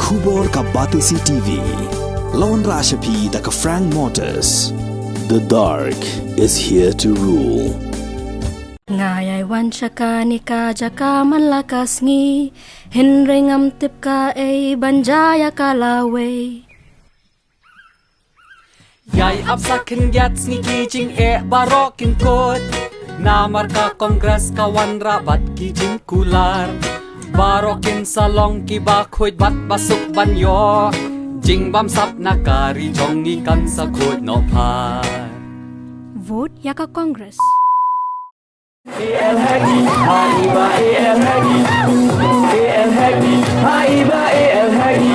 Khubor ka Batisi TV. Lawan Rashapi da ka Frank Motors. The dark is here to rule. Ngayay wan ka ni ka jaka man lakas ngi hinringam tip ka ay banjaya kalaway. Yay apsakin gets ni kijing barokin kot. Namar ka kongres kawan rabat kijing kular. Barokin salong kibakhoy bat basuk banyo. Jing bam sap nakari jong ni kan sa kod no par. Vote yaka Congress. AL Hagi, Haiba AL Hagi, AL Hagi, Haiba AL Hagi.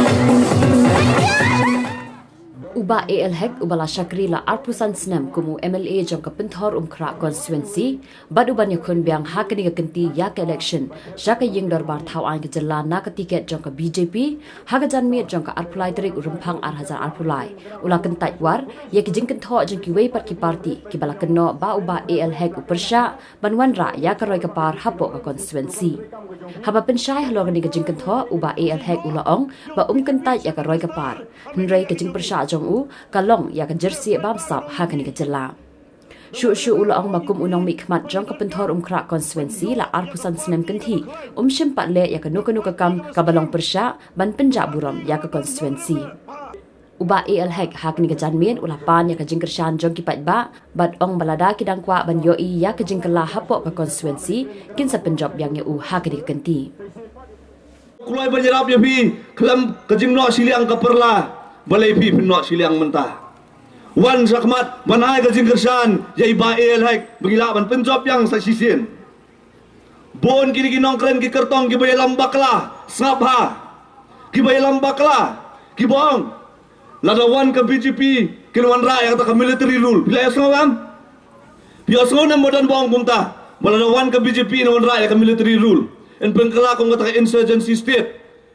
Uba AL Heg ubala Shakri la arpusan snem kumu MLA jong ka Pinthor Kra constituency bad uban yakun biang hakani ka kenti yak election shaka ying darbar thau an ka jalla na ka tiket jong ka BJP haga janmi jong ka arpulai trik rumpang hazar arpulai ula kentai war yak jing kentho jong ki wei pat ki party ki bala kenno ba uba AL Heg upersha banwan ra yak roi ka par hapo ka constituency haba penshai halogani ka jing kentho uba AL Heg ula ong ba kentai yak roi ka par nrei ka jing persha jong kalong ya kan jersey bam sap hakani ka jela shu ula ong makum unong mikmat jong ka Pinthor Kra constituency la arpusan snem kanthi shimpat le ya kan nukanu ka kam ka balong persha ban penjab buram ya ka constituency uba AL Heg hakani ka janmien ula pan ya ka jingkershan jong ki patba bat ong balada kidang kwa ban yo i ya ka jingkela hapo ka constituency kin sa penjob yang u hakani ka kanti kulai banjarap ya bi kelam ka jingno siliang ka perla balai pi pinok siliang mentah. Wan sakmat banai ka jingkersan yai ba AL Heg begila ban penjop yang sa sisien. Bon kini kinong keren ki kertong ki bayai lambaklah sabha. Ki bayai lambaklah ki bong. Ladawan ka BJP kilwan ra yang ta ka military rule. Bila asno am? Dia asno na modan bong kumta. Maladawan ka BJP nawan ra ka military rule. En pengkala kong ka insurgency state.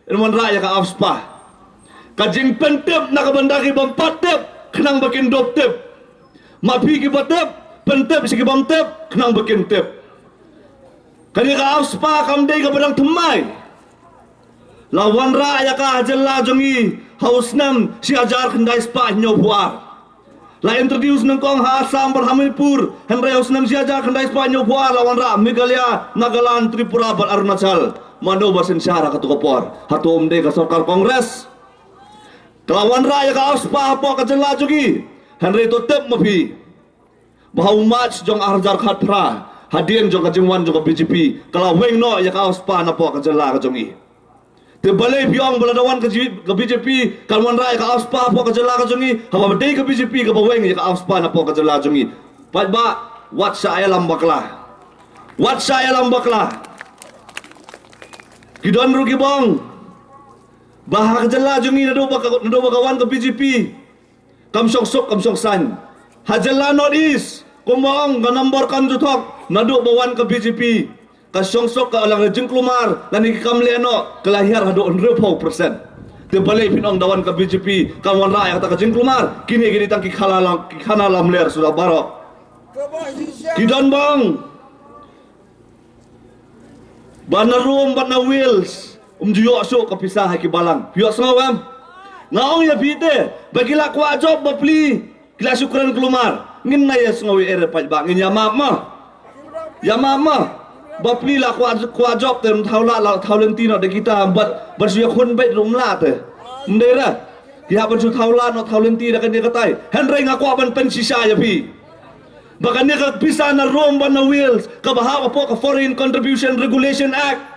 En wan ra ka afspa. Kajing pentep nak bandari bam patep kenang bakin dop tep mapi ki batep pentep sigi bam tep kenang bakin tep kani ka spa kam dei ka badang temai lawan ra ya ka jella jongi hausnam si ajar kendai spa nyo buar la introduce nang kong ha Assam Berhamilpur henry hausnam si ajar kendai spa nyo buar lawan ra Meghalaya Nagaland Tripura bat Arunachal mano basen syara ka tukopor hatom dei ka sarkar kongres Kelawan raya ka aspa po ka jela jogi Henry to tep mapi bahau match jong arjar khat pra hadien jong ka jingwan jong ka BJP kala weng no ya ka aspa na po ka jela ka jongi te balai biong baladawan ka BJP kalwan raya ka aspa po ka jela ka jongi hawa dei ka BJP ka baweng ya ka aspa na po ka jela jongi pat ba wat sa ay lambakla kidon rugi bong bahag jala jungi nado bakawan ke BJP kam sok san hajala North East kumong ka number kan jutok nado bawan ke BJP ka sok ka alang jeng klumar lani kam leno kelahir hado 100% te balai pinong dawan ke BJP kawan rakyat kata ka jeng klumar kini tangki khanalam ler sudah barok kidon bang banarum batna wheels juyo so kapisah ki balang yo sawam ngaong ya bite bagila kwa job bapli kila syukran kelumar ngin na yes ngawi ere paj bang ya mama bapli la kwa job tem thaula la thaulentino de kita bat bersuya khun bet rumla te ndera ya bersu thaula no thaulenti da kan dia katai henry ngakwa ban pen sisa ya pi bakan dia ka pisah na rom ban na wheels ka bahawa po ka Foreign Contribution Regulation Act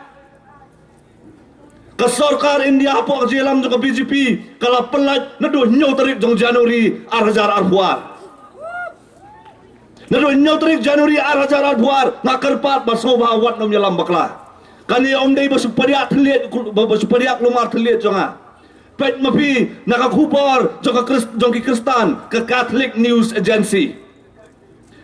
ka sarkar India po ka jelam jong ka BJP kala pelat nado nyaw tarik jong Januari arhajar arbuar nado nyaw tarik Januari arhajar arbuar ngakerpat baso bawat nom yalam bakla kani om dei basu pariak lumar thliet jonga pet mapi nakakupor jong ki Kristan ka Catholic News Agency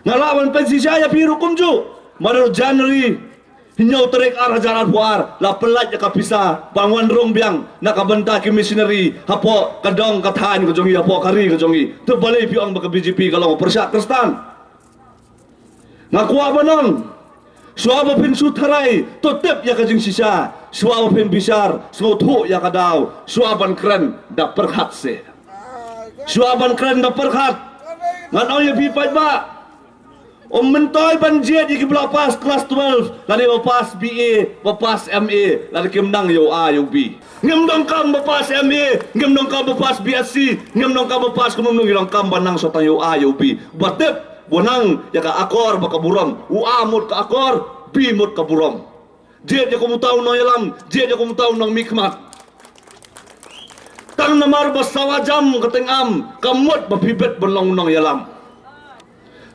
ngalawan pensi saya piru kumju mado Januari Hinyaw tarik arhajar arbuar la pelat ya kapisa bangun rong biang nakabenta ki missionary hapo kadong kathan ko jongi hapo kari ko jongi to balai piong baka BJP kalau persyak Kristan ngakuha banong Suaba pin sutharai totep ya kajing sisa. Suaba pin bisar semua thu ya kadau. Suaban keren da perhat se. Suaban keren da perhat. Ngan au ya pi pai ba. Om mentoy banjet iki pas kelas 12 lari pas BA pas MA lari kemnang yo A yo B. Ngem dong kam pas MA, ngem dong kam pas BSc, ngem dong kam pas kumung nong kam banang sotang yo A yo B. Batep bonang ya ka akor baka buram. A mut ka akor, B mut ka buram. Jet ya kumu tahu nong yalam, jet ya kumu tahu nong mikmat. Tang namar basawajam katengam, kamut bapibet bonong nong yalam.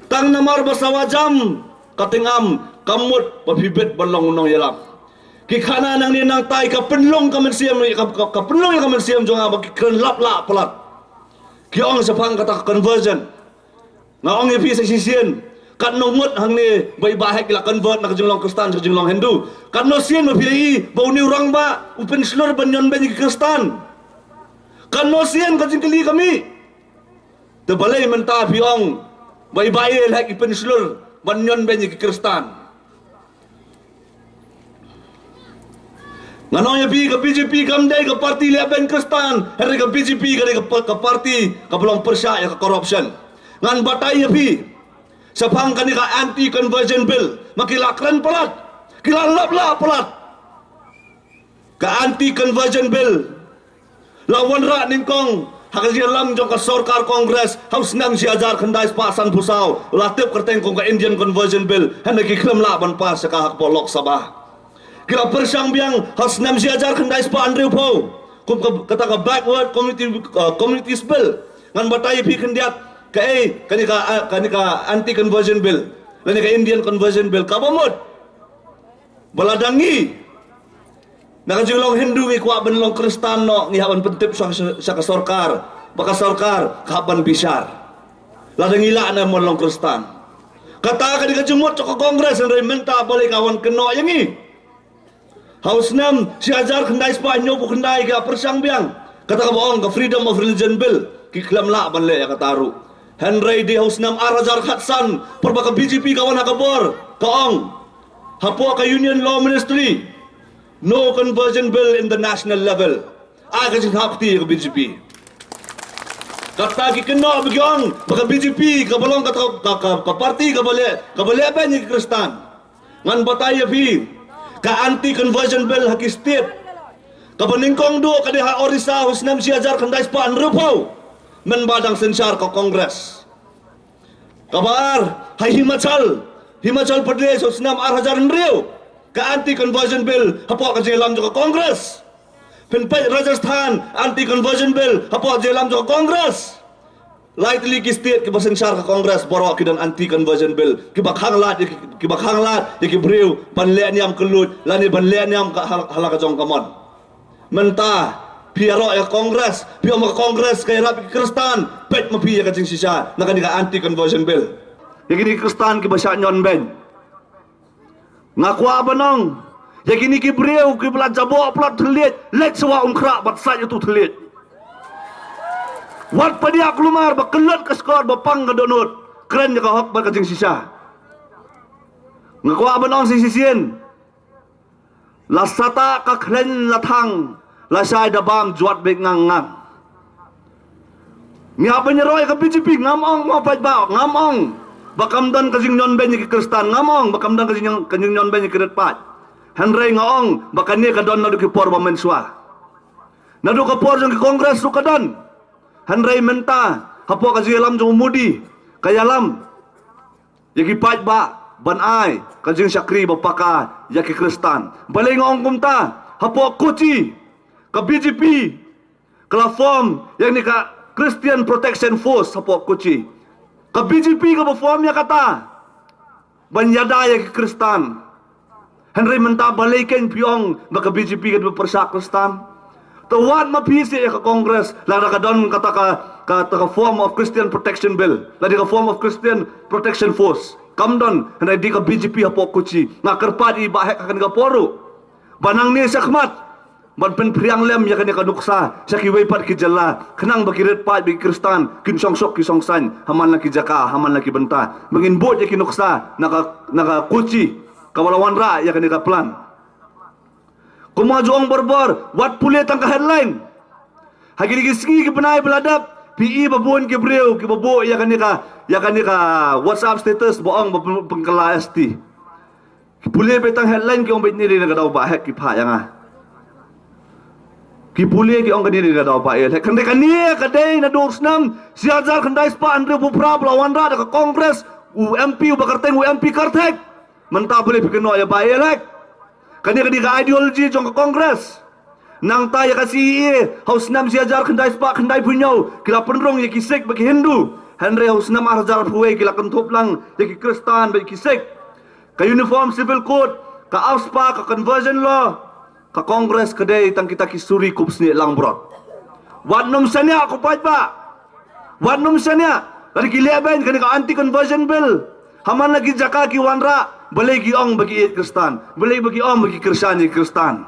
Tang namar basawajam katingam kamut pabibet balong unong yalam. Kikana nang ni nang tay ka penlong ka mensiam ka penlong ka mensiam jonga bagi kren lap lap pelat. Kiong sapang kata conversion. Ngaong ipi sa sisien kat nomot hang ni bai bahek la convert nak jenglong Kristen sa jenglong Hindu. Kat no sien mapilai bau ni orang ba upen slur banyon ben Kristen. Kat no sien ka jingkeli kami. Tebalai mentah piong bai-bai lagi penslur banyon ben Kristen. Ngano ya bi ke BJP kamdai ke parti le ben Kristen, hari ke BJP ke parti ke belum persya ya ke corruption. Ngan batai ya bi. Sapang kani ka anti conversion bill, makila keren pelat. Kila lap pelat. Ka anti conversion bill. Lawan ra ningkong Hakaji lam jong ka sarkar Kongres haus nang si ajar khandai pasan pusau latip kerteng kong ka Indian conversion bill hana ki khlem la ban pas ka hak Lok Sabha. Kira persang biang haus nang si ajar khandai pa Andrew Po kum kata ka backward communities bill ngan batai pi khendiat ka kani ka anti conversion bill lani ka Indian conversion bill ka bamut baladangi nakajulong Hindu ngi kuat benlong Kristen no ngi haban pentip sa ka sarkar baka sarkar kaban bisar ladang ila na mon long Kristen kata ka di kajumot sa Kongres ang menta balik awan keno yangi haus nam si ajar khandai spa nyo bu khandai ka persang biang kata ka boong ka freedom of religion bill kiklam la ban le ya kataru Henry di haus nam arajar khatsan perbaka BJP kawan hakabor kaong hapo ka Union Law Ministry. No conversion bill in the national level. Aga sing hakti ke BJP. Kata ki kena begiang baka BJP kabalong ka parti kabale ben ni Kristen. Ngan batay bi ka anti conversion bill haki state. Kabaningkong do kadiha Orissa husnam si ajar khandai pa anrupaw. Men badang sensar ka Kongres. Kabar hai Himachal Pradesh husnam 8,000 riu. Ka anti-conversion bill hapo ka jelam jo Kongres. Pinpai Rajasthan anti-conversion bill hapo jelam jo Kongres. Lightly ki state ki basensar ka Kongres borok ki dan anti-conversion bill ki bakhanglat ki breu panle niam kelut lani banle niam ka halaka jong kamon. Menta piaro ya Kongres pio ma Kongres kay rap Kristen pet mapi ya ka jing sisa nakani ka anti-conversion bill. Yakini Kristen ki basya nyon ben. Ngakwa banong ya kini ki breu ki bela jabo plot telit lek sewa umkra bat sa itu telit wat padia kelumar bakelut ke skor bapang ke donut keren ka hok ba kajing sisa ngakwa banong sisien lasata ka kren lathang lasai dabam juat bek ngang ngapa nyeroy ka BJP ngamong mo ba ngamong bakamdan kajing nyon ben ki Kristen ngamong bakamdan kajing nyon ben ki Redpat Henry ngaong bakane kadon nadu ki por bamenswa nadu ka por jong ki Kongres sukadan Henry menta hapo kajing lam jong mudi kayalam yaki pat ba ban ai kajing Syakri bapaka yaki Kristen balai ngaong kumta hapo kuci ka BJP kala form yang ni ka Christian Protection Force hapo kuci ka BJP ka perform ya kata banyada ya ke Kristen Henry menta balikin piong baka BJP ka persak Kristen tawad mapisi ya ke Kongres lada ka don kata ka form of Christian Protection Bill lada ka form of Christian Protection Force kamdon Henry di ka BJP hapo kuci ngakerpadi bahek akan ka poru banang ni sakmat ban pen priang lem ya kan nuksa sa ki weipat ki jalla kenang bagi Redpat bagi Kristen kin songsok ki songsan haman laki jaka haman laki benta mengin bot ya ki nuksa naka kuci Kawalawan ra ya kani ka plan. Kumajuang berbor wat pulih tangka headline. Hagi gisgi ke penai beladap PE babun ke breu ke babu ya kani ka WhatsApp status boong pengkala ST. Pulih petang headline ke ong bet ni ri ka daw ba hek ki pha yang ah. Ki pulih ki ong kani ri ka daw ba el hek kani kadai na dur snam siajar kandai spa andre bupra lawan ra ka kongres UMP bakarteng UMP kartek. Mentah boleh pikir no ya ba el hek. Kani ka ideologi jong ka kongres. Nang ta ya kasi haus nam siajar kandai spa kandai punyau kila penrong ya kisek bagi Hindu. Henry haus nam arjar puwe kila kentop lang ya ki Kristan bagi kisek. Ka uniform civil code, ka AFSPA, ka conversion law, ka kongres kedai tang kita kisuri kupsni lang brot. Wat nom sanya aku pait ba. Wat nom sanya dari kileben kani ka anti conversion bill. Haman lagi jaka ki wanra, boleh gi ong bagi Kristan, boleh bagi ong bagi Kristan.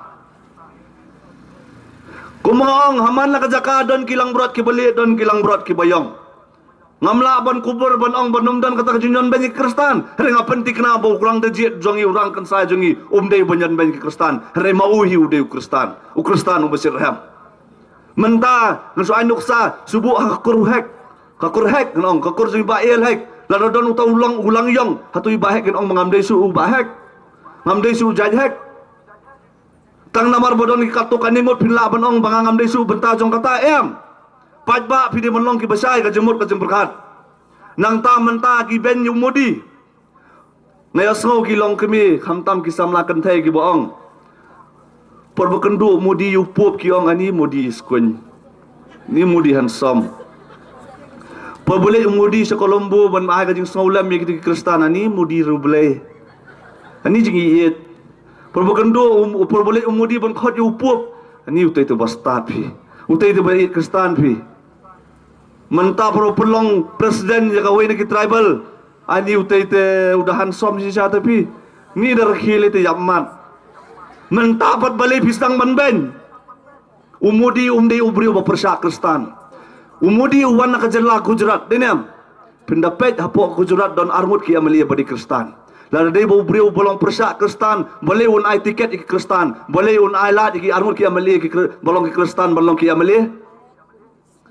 Kumaong haman la ka jaka don kilang brot ki boleh don kilang brot ki bayong. Ngamla ban kubur ban ong ban numdan kata kajunyan banyak Kristan. Hari ngapenti kena bau kurang dejit jongi orang kan saya jongi umdai banyak banyak Kristan. Hari mauhi udai Kristan. Kristan ubasir ham. Menta ngansu ainuksa subuh kakurhek nong kakur jongi bael hek. Lalu don utau ulang yong hatui bahek kan ong mengamdai su bahek. Ngamdai su jaj hek. Tang namar bodon ki katukan nimut pinla ban ong bangamdai su benta jong kata em. Pajba pidi menlong ki besai ka jemut ka jemberkat. Nang ta menta ki ben yu modi. Naya snow ki long kemi khamtam ki samla kan thai ki boong. Perbukendu modi yu pop ki ong ani modi skun. Ni modi handsome. Perbulai modi sa Colombo ban maay ka jing snowlam mi ki Kristan ani modi rublay. Ani jing iit. Perbukendu perbulai modi ban khot yu pop ani utai tu bastad pi. Utai tu bait Kristan pi. Mentah pro pelong presiden yang kawin ki tribal ani utai te udahan som si sa tapi ni dar khile te yamat mentah pat balai pisang banben umudi umdei ubri ba persa Kristan umudi uwan ka jela Gujarat denam pendapet hapo Gujarat don armut ki amalia badi Kristan la dei bo ubri bolong persa Kristan balai un ai tiket ki Kristan balai un ai lat ki armut ki amalia ki bolong ki Kristan bolong ki amalia.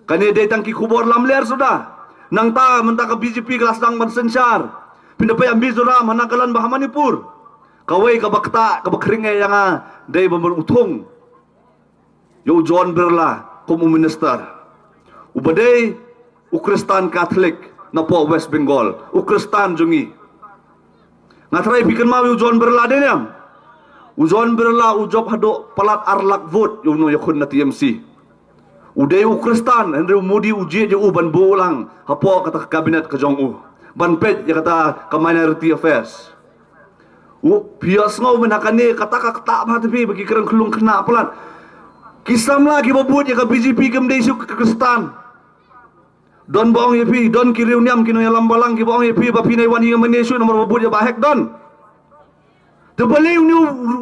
Kani datang ki kubur lamler sudah. Nang ta mentah ke BJP kelas dang mensensar. Pindah payah Mizoram Hanakalan Bahamanipur. Kawai ka bakta ka bakringe yang dai berutung. Yo John Berla komu minister. Ubadai Ukristan Katolik na po West Bengal. Ukristan jungi. Ngatrai bikin mau John Berla denyam. John Berla ujob hado pelat arlak vote yo no yakun na TMC. Udai Kristan, Henry Modi uji je ban bolang, hapo kata kabinet ke Jong ban pet ya kata ke minority affairs. Bias ngau menakani kata kata apa tapi bagi kerang kelung kena pelan. Kisam lagi babut ya ke BJP ke mdaisu ke Kristan. Don boong yepi, don kiriuniam kino ya lambalang ki boong yepi bapi nai wani mendesu nomor babut ya bahek don. Terbalik ni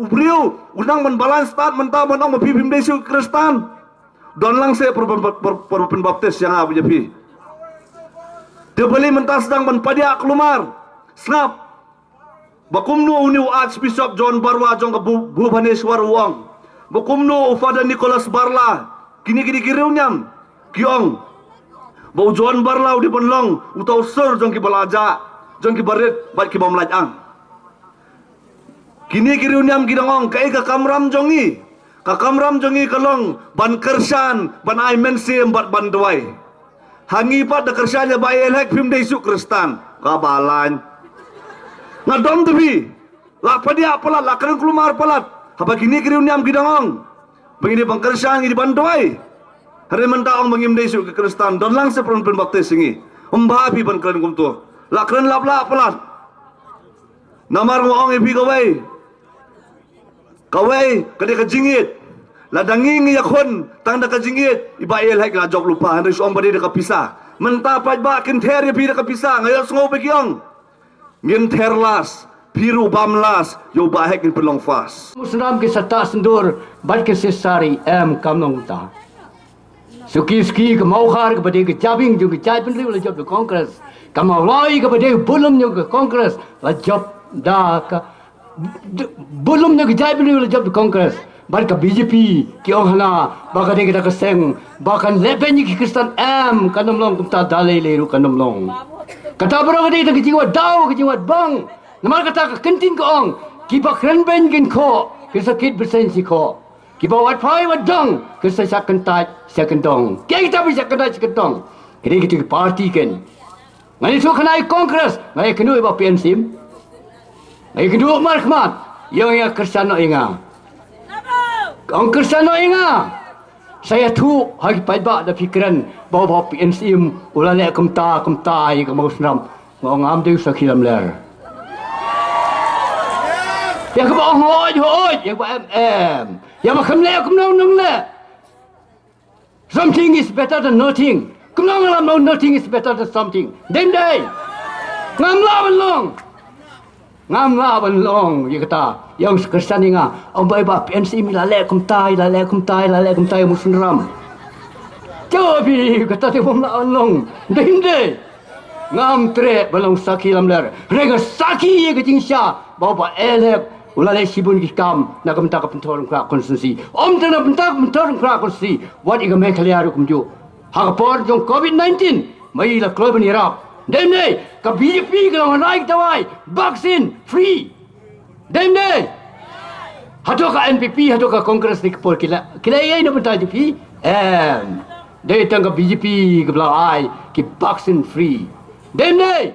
beliau unang balance start mentah menong bapi mdaisu ke Kristan. Don lang saya perpen baptis yang apa jadi. Dia beli mentah sedang menpadia kelumar. Snap. Bakumno uniu Archbishop John Barwa jong ke Bhubaneswar uang. Bakumno Father Nicholas Barla. Kini kiriunyam. Kiong. Bau John Barla di penlong utau sir jong ki balaja. Jong ki barit baik ki mamlajang. Kini kiriunyam kidangong kai ka kamram jongi. Kakamram jongi kalong ban kersan ban ai mensim bat ban dwai hangi pat da kersanya ba elek pim dei su Kristan kabalan ngadom tebi la padia pelat la kan kelumar pelat apa gini kriuniam gidangong begini bang kersan di ban dwai hari mentaong bangim dei su ke Kristan don lang se pen baptis singi umbapi ban keren kumtu la keren lap pelat namar ngoong epi kawai kadek kejingit ladangi ngiyakon tang da kejingit ibael hek la jok lupa henry som bade da kapisa mentapat ba kin ter pi da kapisa ngayos ngo bekyong ngin terlas piru bamlas yo ba hek in pelong fas musram ke sata sendur bad ke sesari kamnong ta suki ke mau khar ke bade ke jabing ju ke chai penri la job kongres kamau loi ke bade bulum ju ke kongres la job da ka belum nak jai beli oleh job di Kongres. Barka BJP ki orang hana baka dia kita keseng bahkan lepen ki Kristen kanam long kita dalai leru kanam long. Kata berapa dia kita jiwa dau ke jiwa bang. Nama kata kentin ke ong ki bak renben gen ko ki sakit bersensi ko. Ki bawa wat pai wat dong ki sak kentai sak kentong. Ki kita bisa kentai sak kentong. Kini kita parti kan. Ngai so kanai Kongres ngai kenu ba PNSIM. Ngai kedua markmat yang Kristen no inga. Ang Kristiyano inga. Saya tu hari paiba da fikiran bawa PNSIM ulale kumta ai kamau senam ngong am deus sakilam ler. Ya ke ba hoi ya ba ya ma kham le kum nong le. Something is better than nothing. Kum nong lam nothing is better than something. Dem day. Ngam lawan long. Ngam lawan long ya kata yang Kristen inga ang baiba PNSIM lale kum tai musun ram. Jawabi kata te bom lawan long. Dem day. Ngam tre balong saki lam ler. Rega saki ye ke sya bawa elek ulale sibun ki kam na kam ta ka pentor kra konstitusi. Om tena pentor kra konstitusi. Wat iga me khaliar kum ju. Ha por jong COVID-19 mai la kloben irap. Dem day ka BJP ka lang naik tawai vaksin free. Dem day. Hato ka NPP hato ka Kongres ni kepol kila ye na bentar JP. Day tang ka BJP ka belai ki vaksin free. Dem day.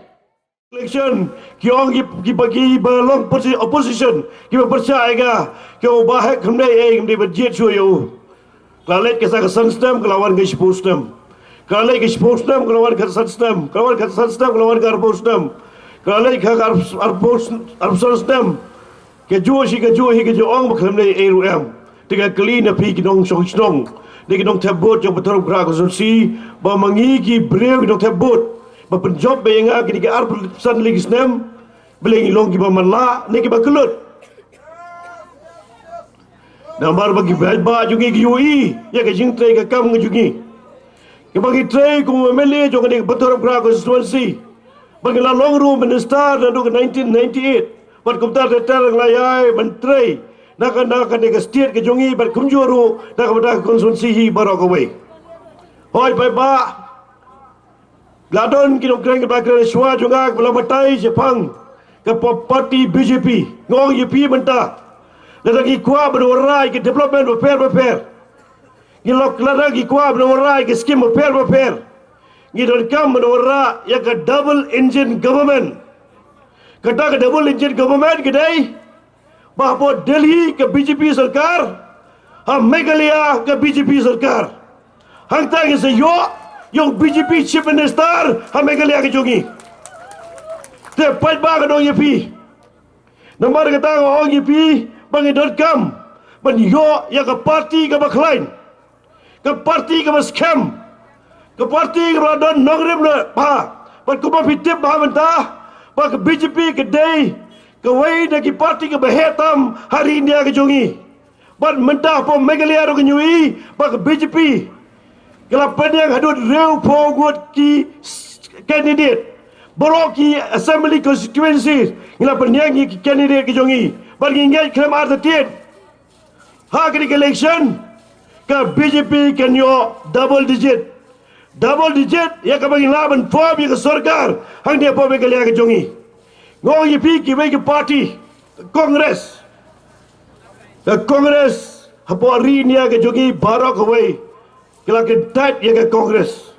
Election kiong ki bagi belong opposition ki percaya ga ki bahak kemdai budget suyo. Klalet ke sa sistem kelawan ke sistem. Kalau ke sistem kelawan ke sistem, kelawan ke sistem kelawan ke sistem. Kalau ke sistem ke jual ke juang bukan dari AUM. Tiga kali napi kita song, dia kita tabut yang betul berak konstitusi, bamangi ki beliau kita tabut, berpenjob benga kita arpusan lagi sistem, belengi long kita manla, ni kita kelut. Nambar bagi baik jungi ki UI, ya ke jingtrai ke kam jungi. Bagi tray kum MLA jo kan betul berak konstitusi. Bagi la long room minister dan 1998. Bat kum tar layai menteri. Nak ke state ke jongi bat kum juru nak bedak konstitusi barok away. Hoi pai ba. Ladon kino kreng ke bakre shwa jonga bela batai Jepang ke parti BJP. Ngong YP mentah. Lagi kuat berurai ke development repair. Gilok lagi kuat menawarai ke skim repair. Gilok kam menawarai ya ke double engine government. Kata ke double engine government kedai bahawa Delhi ke BJP sarkar, Meghalaya ke BJP sarkar. Hang tang seyo yang BJP chief minister Meghalaya ke jongi. Te pai ba ke dong YP. Nomor kata orang YP bangi.com ban yo ya ke parti ke baklain. Ke parti ke scam, ke parti ke don nongrim le pa, pat kuma pitip ba mentah, pa ke BJP ke day, ke wei de ki parti ke behetam hari India ke jongi, pat mentah po Meghalaya ke nyui, pa ke BJP, ke lapan yang hadut real forward ki candidate, boroki assembly constituency, ke lapan yang ki candidate ke jongi, pat ngingai klaim artian, ha ke election. Ka BJP kan yo double digit ya ka bagi laban form ya ke sarkar hang dia po Meghalaya ke jongi ngong YP ki bagi parti Kongres hapo ri nia ke jongi barok away kila ke tat ya ke Kongres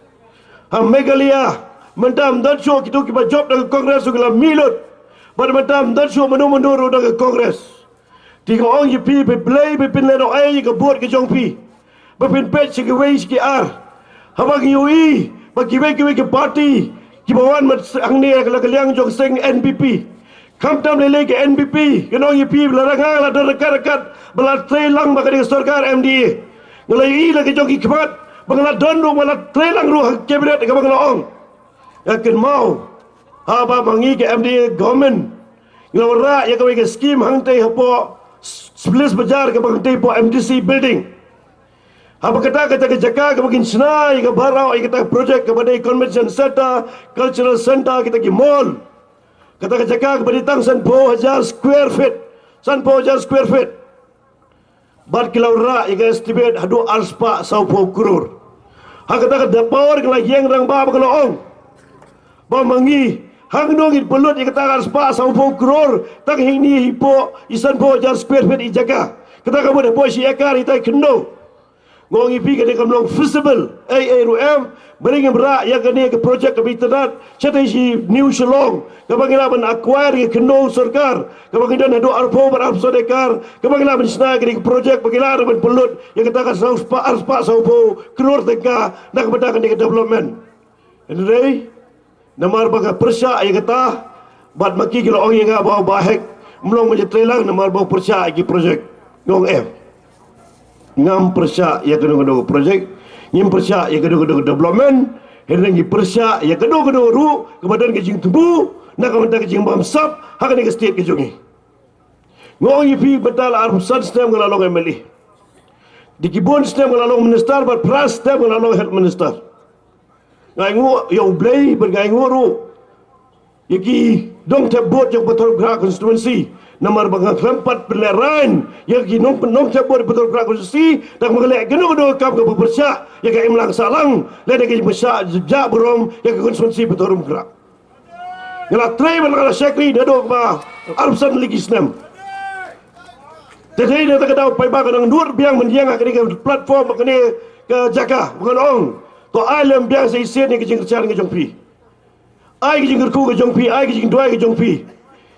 Meghalaya mentam dan show kitu ki ba job ke Kongres kila milut bar mentam dan show menur ke Kongres tiga ong YP be play be pinleno ai ke buat ke jongpi Bapin pet si kewei si ar, habang UI, bagi kewei ke parti, kibawan mat ang niya kalakaliang jong seng NPP, kamtam lele ke NPP, kenong YP belarang la dekat belar trelang baka dengan sarkar MDA, ngalai lagi jong kibat, bangla dondu malah trelang ruh kabinet ke bangla ong, yakin mau, haba mangi ke MDA government, ngalawara ya kewei ke skim hangtai hapo, sebelas bajar ke bangtai po MDC building. Apa kata ke jaka ke makin senai ke barau kita projek kepada convention center, cultural center kita ke mall. Kata ke jaka kepada tangsan 2000 square feet Sanpo jan square feet. Bat kilau ra iga estimate hadu alspa saupo kurur. Hakata ka dapor kala yang rang ba kalau ong. Ba mangi hang dong it pelut iga ta alspa saupo kurur tak hini hipo isan po jan square feet ijaga. Kata ka mo po si ekar itai kendo. Ngong ipi ka kamlong visible AARM bering berak yang kene ke projek ke internet cata si new shalong kabangila ban acquire ke kendo sarkar kabangila hadu arpo bar arpo dekar kabangila ban sna ke projek bagila ban pelut yang kata ka arspa saupo kror teka nak badakan ke development ini namar baga persya yang kata bat maki kilo ong yang bawa bahek melong menjetrelang namar bawa persya ke projek ngong ngam persya ya kedua-kedua projek ngim persya ya kedua-kedua development hendak ngi persya ya kedua-kedua ru kemudian kejing tubuh nak kemudian kejing bamsap hak ni ke state kejungi ngong ipi betal arsan stem ngalalong MLA di kibun stem ngalalong minister but pras stem ngalalong head minister ngai ngo yo blay bergai nguru yaki dong tebot yang betul gerak konstituensi namar bangang kelempat peleran yang nong tebot betul gerak konstituensi dan mengelak geno kam ke bersyak yang ke imlang salang lada ke bersyak jak berom yang ke konstituensi betul gerak ngelak tray balakala syakri dado ba arsan legisnem jadi dia tak tahu pai ba kadang dur biang mendiang ke platform kene ke jaka bukan ong to alam biang sai sen ni ke jing kerjaan ke jongpi ai ke jing kerku ke jongpi ai ke jing doi ke jongpi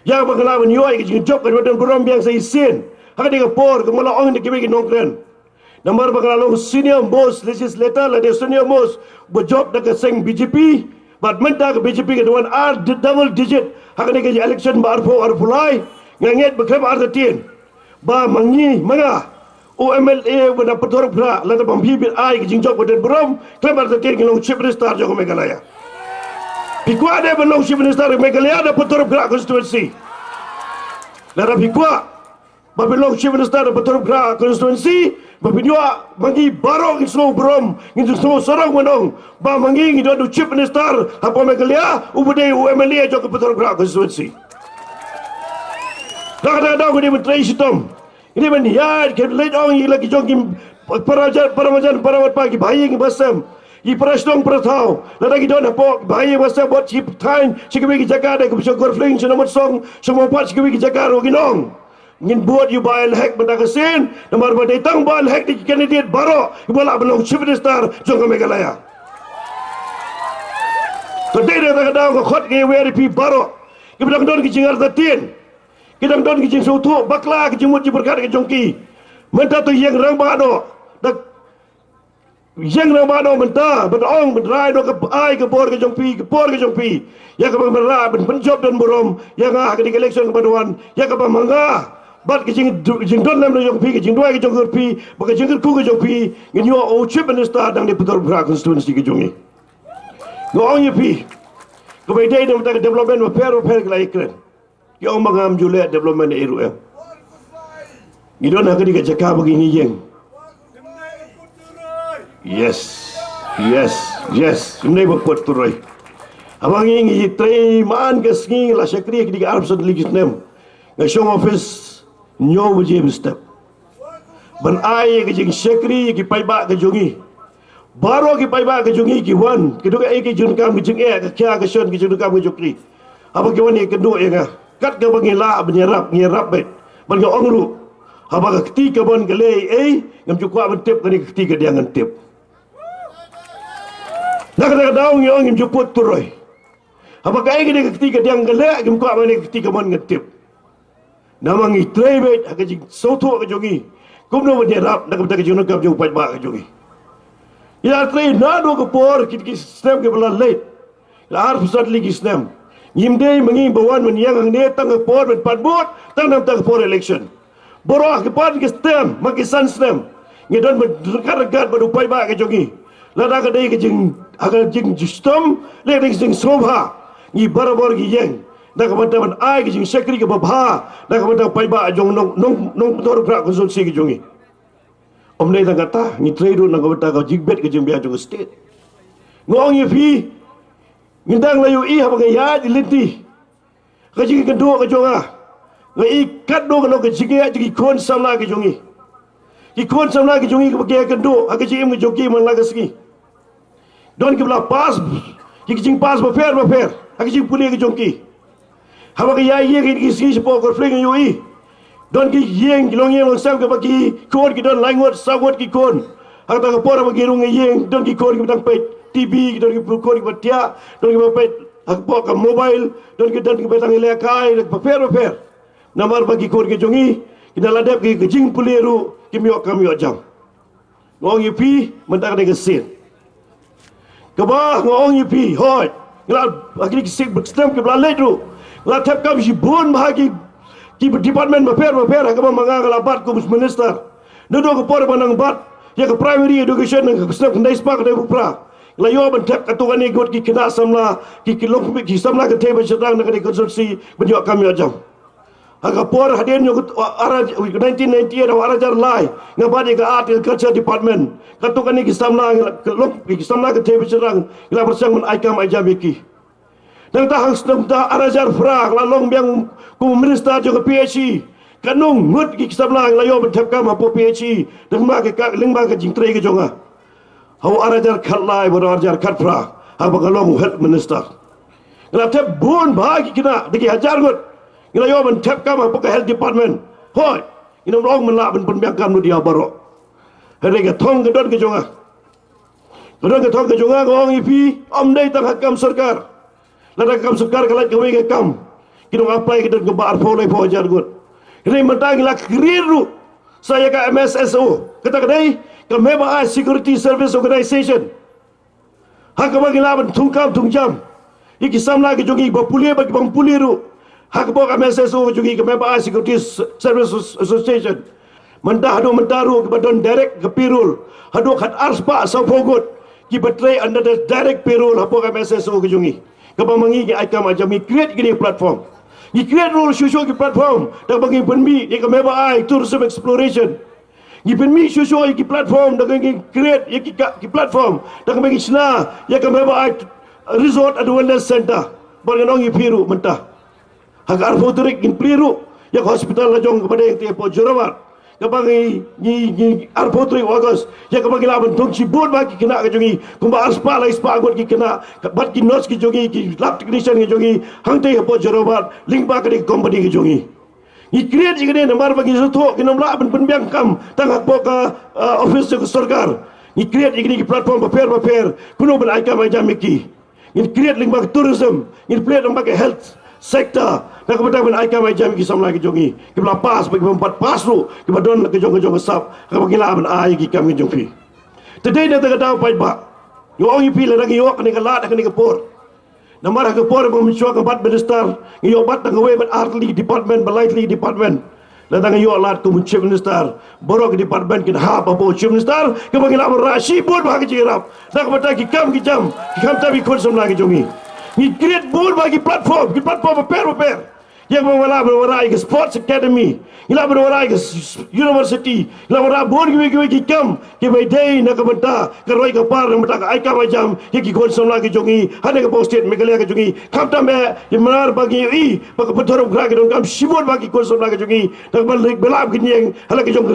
yang pengalaman yoi ke jing job ke badan berom biang sai sen hak dia ke por ke mala ong ni ke bagi nongkren nomor pengalaman senior most legislator la dia senior most berjob dekat seng BJP bat menta ke BJP ke dewan ar double digit hak dia ke election ba arpo arpulai nganget bekrem artin ba mangi manga OMLA benda petor bra lada pambibir ai ke jingjok badan berom klebar tertin ke long chief minister Joko Meghalaya pikwa ada belong chief minister Meghalaya ada petor bra konstituensi lada pikwa babilong chief minister petor bra konstituensi babinua mangi barong islo berom ngi semua sorong menong ba mangi ngi do chief minister apa Meghalaya ubudai OMLA Joko petor bra konstituensi kadang-kadang dia menteri sistem ini mendiat ke late ong lagi jongkim parajan parawat pagi bayi ngi basam i prasdong pratau lagi don apa bayi basam bot chip time sikwi ki jaga ke bisa gorfling nomor song semua pat sikwi ki jaga ro ginong ngin buat you bail hack benda kesin nomor badai tang bail hack di candidate baro bola belong chief minister Joko Meghalaya tadi dia kadang ko khot ke WRP baro ke bedang don ki jingar tatin kita don kijing sautu bakla kijing mut berkat ke jongki menta tu yang rang ba do dak yang rang ba do menta bedong bedrai do ke ai ke bor ke jongpi ya ke berra ben job dan borom yang ah ke election ke baduan ya ke mangga bat kijing don lem do jongpi kijing dua ke jongpi ba kijing ku ke jongpi nyo o chief minister dang di betul berak konstituensi ke jongi ngong yepi ke bedai do tak development fair ke lai kren yang mengam julet development ARM. Gidon nak di kecaka begini jeng. Yes. Ini berpot turai. Abang ini try man kesini lah sekri di Arab Saudi Legisnem. Ngasong office nyo wajib step. Ban ai ke jeng sekri ki paiba ke jongi. Baru ki paiba ke jongi ki wan. Kedua ai ke jun kam ke jeng ke kya ke son ke jun kam ke jokri. Apa ke wan kedua yang kat ke bangila menyerap bet bangga ongru haba ketika bon gele ngam cukwa mentip kani ketika dia ngantip nak daung yo ngim juput turoi haba kai ke ketika dia ngele ngam kwa mani ketika bon ngantip namangi trebet hak jing soto ke jogi kumno menyerap nak betaka jung kam jung pajba ke jogi ya tre nado ke por kit sistem ke belan late la har pusat lagi sistem Nyimdei mengi bawan menyang ang ne tang por ben padbot tang nam tang por election. Boroh ke pan ke stem maki san stem. Ngedon berdekat-dekat berupai ba ke jongi. Lada ke dei ke jing aga jing sistem le ke jing sobha. Ngi barabor gi yeng. Da ke bantaban ai ke jing sekri ke babha. Da ke bantang pai ba jong nong tor pra konsulsi ke jongi. Om ne tang kata ngi trade nang ke bantang jigbet ke jing bia jong state. Ngong ye fi ngindang layu i haba ya di linti kajing kedua ke jonga ngai kat do kalau ke jige ji kon samla ke jongi ki kon samla ke jongi ke ke do aga ji im joki man la gaski don ki bla pas ki jing pas ba fer aga ji puli ke jonki hawa ke ye ki si po ko fling yoi don ki yeng ki long yeng sam ke bagi kon ki don langot sawot ki kon aga ta por ba ki rung yeng don ki kon ki tang pe TV don ki kon ki batia don ki ba pe aga po ka mobile don ki betang ile kai ba fer namar bagi kon ke jongi kita ladap ke jing puleru kimyo kamyo jam ngong yipi mentak de gesin ke bah ngong yipi hoi ngla agri sik bekstem ke blalai tu la tap kam si bon bahagi ki department baper ke manga ngalabat ku minister dodo ke por banang bat ya ke primary education ke step ndai spa ke upra la yo ban tap katuan ni got ki kena samla ki long ki samla ke tebe sedang ke konsorsi benyo kamyo jam aga por hadin yo ara 1998 ara jar lai ngabadi ka art and culture department katukan ni kisamna lok kisamna ke tebe serang ila bersang men aikam ajamiki dan tahang sedem ta ara jar fra la long biang ku minister jo ke PhD kanung ngut kisamna la yo betap kam apo PhD dan ma ke ling ba ke jingtre ke jonga hau ara jar khalai bo ara jar khat fra aba kalong health minister la tep bon bagi kina diki hajar ngut ila yo ban tap kam apa health department hoi ina long men la ban biang kam dia barok hele ke thong ke don ke jonga ngong ipi om dei tang hakam sarkar la kam sarkar kalat ke we kam kino apply ke don ke bar folai po jar gut hele mentang la kriru saya ka MSSO kata kedai ke member security service organization hak bagi la ban tungkam tungjam iki samla ke jongi ba pulie bagi bang puliru hak bok MSSO juga ke member security service association mentaru ke badan direct ke pirul hadu khat arspa sa fogut ki betray under the direct payroll hapok MSSO ke jungi ke pamangi ke aikam ajami create gini platform ni create rule shusho ke platform dak bagi penmi ke member tourism exploration ni penmi shusho ke platform dak bagi create ke platform dak bagi sna ya ke member resort and wellness center boleh piru mentah agar fotorik in pliru ya hospital la jong kepada yang tiap jorawat kebangi ni arfotorik August ya kebangi laban tong cibut bagi kena ke jongi kumba aspa la ispa agot ki kena bat ki nos ki jongi ki lab technician ki jongi hang te po jorawat link ba ke company ki jongi ni create jigene namar bagi soto ki namla ban biang kam tang po ka office ke sarkar ni create jigene ki platform paper kuno ban aikam ajamiki ni create link ba tourism ni create link ba health sektor nak kepada ben aikam jam ki samla ki jongi ki bla pas bagi empat pas lu ki badon ke jong sap ka bagi la ben ai ki kam ki jongpi tedai na ta pai ba yo ngi pi la ngi yo ni ka la ni ka por namar ka por ba mi ka bat minister yo bat nga we bat artly department lightly department la ta yo la tu chief minister borok department kin ha ba bo chief minister ka bagi la rashi bor ba ki jirap nak bata ki kam ki jam ki kam ta bi kon samla ki jongi ni create board bagi platform paper yang mengwala berwarai ke sports academy ila berwarai ke university ila berwarai board ki kam ki mai dei na ka benta ka roi ka par na mata ka ai ka majam ki kon som la ki jongi hane ka posted megalia ka jongi kam ta me yemar bagi i pak betor gra ki dong kam sibot bagi kon som la ki jongi tak bal belab ki nyeng hala ki jong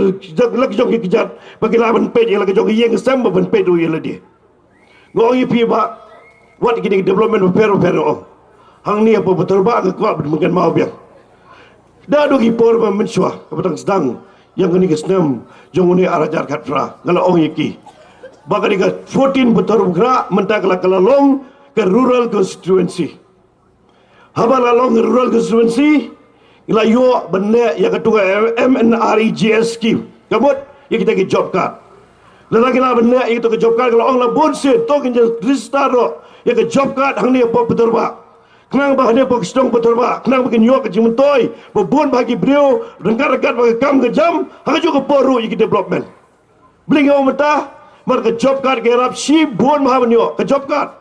la ki jong ki jat bagi laban pe ila ki jongi yeng sam ban pe do yela di ngoi pi ba wat gini development pero hang ni apa betul ba ke kuat mungkin mau biang dah dogi por ba mensua kapatang sedang yang kini kesnem jong ni arajar khatra ngala ong yiki ba ka 14 betul gra mentak la long ke rural constituency haba la long rural constituency ila yo benne ya ketua MNREGS scheme kabut ya kita ke job card lagi la benne itu ke job card kalau ong la bonse to ke register ya ke job card hang ni apa betul ba kenang ba ne pok stong betul ba kenang ba nyok ke jimentoi bon bagi beliau rekat bagi kam ke jam hang juga poru iki development bling yo mata mar ke job card ke rap si bon ma banyo ke job card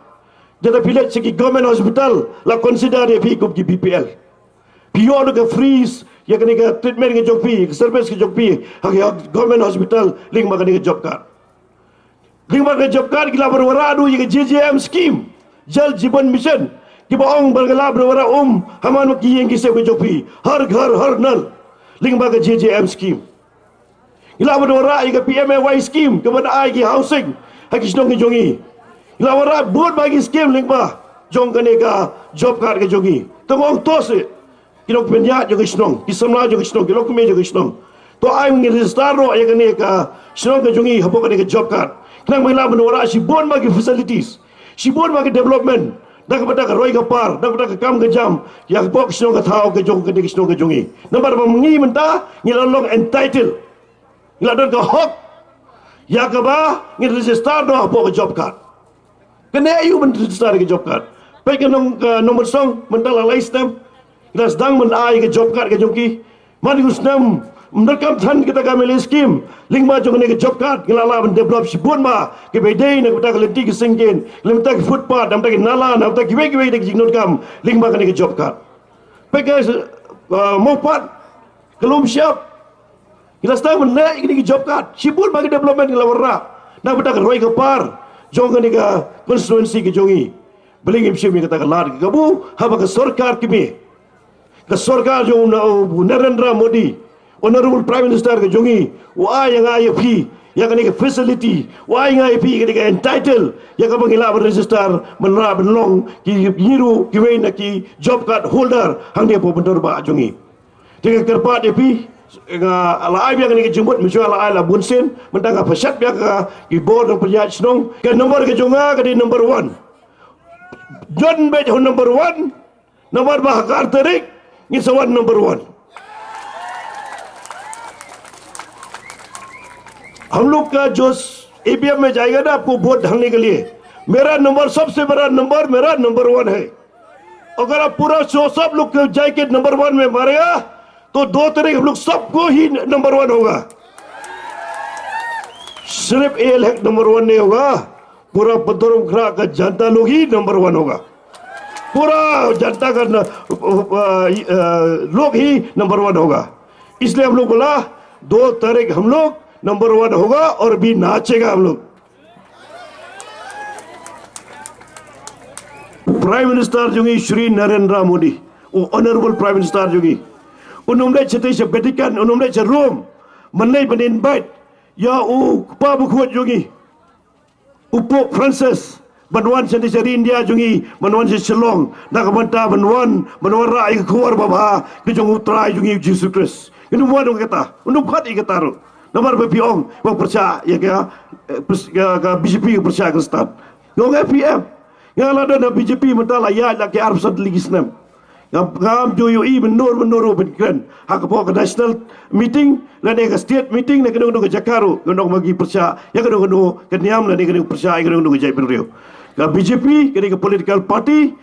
jada village segi government hospital la consider dia fi ko ki BPL pio do ke freeze ya ke treatment ke job fi service ke job fi hang government hospital ling ma ke job card ling ma ke job card gila berwaradu ye JJM scheme Jal Jiban Mission कि बांग बरगला बरवरा हमान की यंगी से जोपी हर घर हर नल लिंगबा के JJM स्कीम इला बरवरा इका PMAY स्कीम के बन आई की हाउसिंग हकी स्नोंग की जोंगी इला बरवरा बोर्ड बागी स्कीम लिंगबा जोंग कने का जॉब कार्ड के जोंगी तो मोंग तो से कि लोग पेन्या जो स्नोंग कि समला जो स्नोंग कि लोग में जो स्नोंग तो आई में रजिस्टर रो ये कने का स्नोंग के जोंगी हपो कने के जॉब कार्ड नang महिला बरवरा सी बोर्ड बागी फैसिलिटीज सी बोर्ड बागी development dak pada ka roi ka par dak pada ka kam ka jam ya ka pok sino ka thao ka jong ka dik sino ka jongi number mengi menta ni long entitled ni don ka hok ya ka ba ni register do pok ka job card kene ayu men register ka job card pe ka nomor song menta la lai stem das dang men ai ka job card ka jongi mari usnam mendekam than kita kami skim lingma jong ne job card ngala ban develop sibun ma ke bedai na kita lenti ke singken lemta ke footpath namta ke nala namta ke giwe de jingnot kam lingma ke job card pegas mopat kelum siap kita sta men ne ke job card sibun ma ke development ngala warra na bata ke roi ke par jong ne ka constituency ke jongi beling im simi kita ke lar ke gabu haba ke sarkar kimi ke sarkar jo Narendra Modi Honorable Prime Minister ke jongi wa yang IFP yang kene ke facility wa yang IFP kene ke entitled yang ka mangila register menra benlong ki ngiru ki weina ki job card holder hang dia po bentor ba jongi dengan kerpa DP ala ai biang kene ke jembut misu ala ai la bunsen mentang ka fasat biak ka ki board ng pajak snong ke nomor ke jonga ke di number 1 John be number 1 nomor ba kar tarik ni sawan number 1 हम लोग का जो APM में जाएगा ना आपको वोट डालने के लिए मेरा नंबर सबसे बड़ा नंबर मेरा नंबर 1 है अगर आप पूरा सब लोग जाके नंबर 1 में मारेगा तो 2 तारीख हम लोग सबको ही नंबर 1 होगा सिर्फ ALHEC नंबर 1 नहीं होगा पूरा पद्धरों खरा का जनता लोग ही नंबर 1 होगा पूरा जनता का लोग ही नंबर 1 होगा इसलिए हम लोग बोला 2 तारीख हम लोग नंबर 1 होगा और भी नाचेगा हम लोग प्राइम मिनिस्टर जोगी श्री नरेंद्र मोदी ऑनरेबल प्राइम मिनिस्टर जोगी उन्होंने छते से वेटिकन उन्होंने से रोम मनने बन इनवाइट या पा बुखुत जोगी उप फ्रांसिस बनवान छते से इंडिया जोगी बनवान से शिलोंग नागमंता बनवान राय खुवर बाबा के जोंग उतराय जोगी Jesus Christ inu mo dong kata unu phat ikataro nomor bepiong wang percaya ya ka BJP percaya ke stat ngong FPM yang lada na BJP mentala ya la ke arab sad ligisnam ngam joyo I menur ben kren hak po ke national meeting la ne ke state meeting ne ke dong ke Jakarta dong bagi percaya ya ke dong ke niam la ne ke percaya ke dong ke jai rio ka BJP ke political party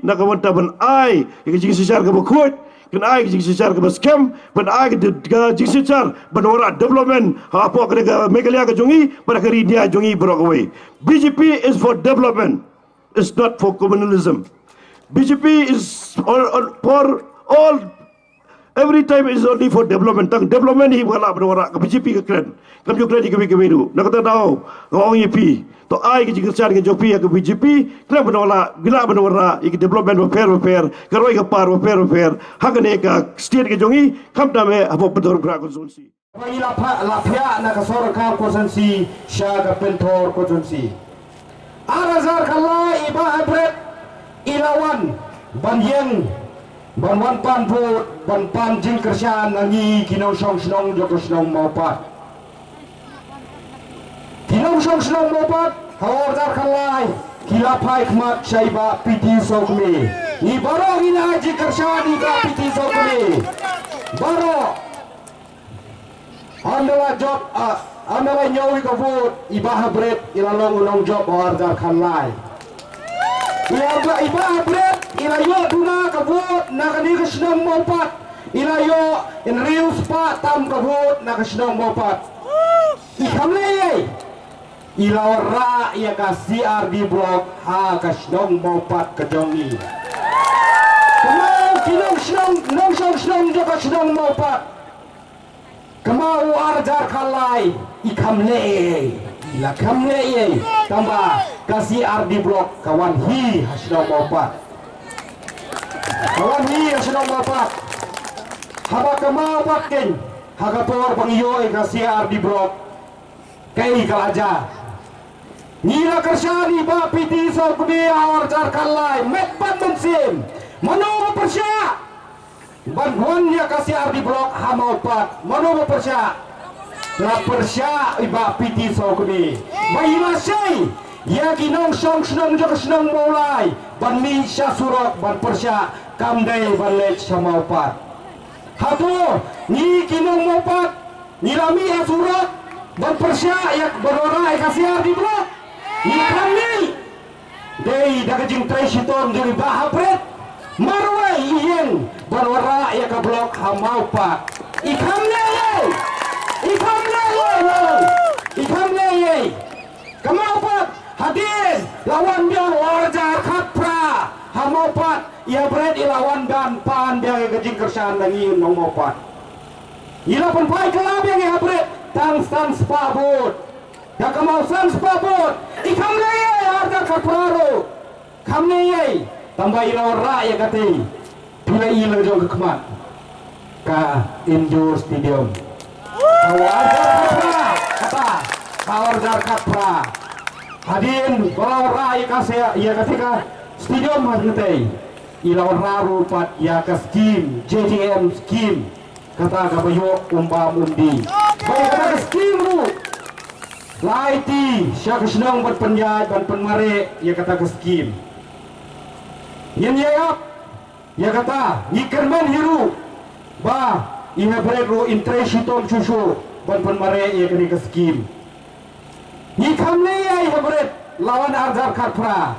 na ka manta ban ai ke jigi sejar ke bkhot kan ai jigi sejar ke scam ban ai ke jigi sejar ban ora development apa ke Meghalaya ke jongi pada ke India jongi Broadway BJP is for development it's not for communalism BJP is for all every time is only for development tang development hi wala ora ke BJP ke kren kam jo kren ke biru nak kata tahu ngong EP to ai ke jigi sejar ke jopi ke BJP kren banola gila banora ik development fair karoi ke par fair hakane ka state ke jongi kamta me apo bedor bra konsulsi la phya na ka sorkar konsulsi shaga pentor konsulsi arazar kala iba abret ilawan banyeng banwan pan vote ban jing kersian angi kinau snong joko snong maupat kinau snong maupat hawar khalai kila pai khmat shaiba piti sokme ni baro ina jing kersian ni ka piti sokme baro andala job andala nyawi ka vote ibah bret ilalong unong job hawar khalai iba abret ilayo duna kabut nakani kasnong mopat ilayo in real spot tam kabut nakasnong mopat ikamle ilawra ya kasi RD block ha kasnong mopat kajongi kamau kinong snong jo kasnong mopat kamau arjar khalai ikamle ila kamle tambah kasih RD block kawan hi hasnong mopat Kawan ni senang bapak. Haba kemau pakin. Haga por pangiyoi kasiar di blok. Kei kalaja. Nila kersani ba piti so kudi awar jar kalai met ban bensin. Mano persya. Ban ya kasiar di blok hamau pat. Mano persya. La persya iba piti so kudi. Bayi sei. Ya ginong song senang juga senang mulai. Ban mi surok ban persya kamdai ban lech hamau pat. Hatu ni kinong mopat nilami asurat ban persya yak berorai kasiar di blok ni kami dei dagajing tresiton juri bahapret marwai iyeng berwara yak blok hamau pak ikamne ye kamau pak hadir lawan dia warja khatra hamau pak ia bered ilawan dan pan dia gajing kersan dangi nong mopat ila pun pai kelab yang ia bered tang san spabut ya kamau san spabut ikam leye harga kapraro kam leye tambah ila ra ya kati pula ila jong kemat ka indoor stadium kawar kapra kata kawar jar kapra hadin kalau ra ya kasih ya ketika stadium hadnete ilawan raru pat ya ke skim JJM skim kata gabayok umbam undi baik kata ke skim ru laiti syak senang ban penjaj ban penmare ya kata ke skim yen yap ya kata ngikerman hiru ba ina beru intreshiton susu ban penmare ya kini ke skim ngikamle ya beret lawan arjar karpra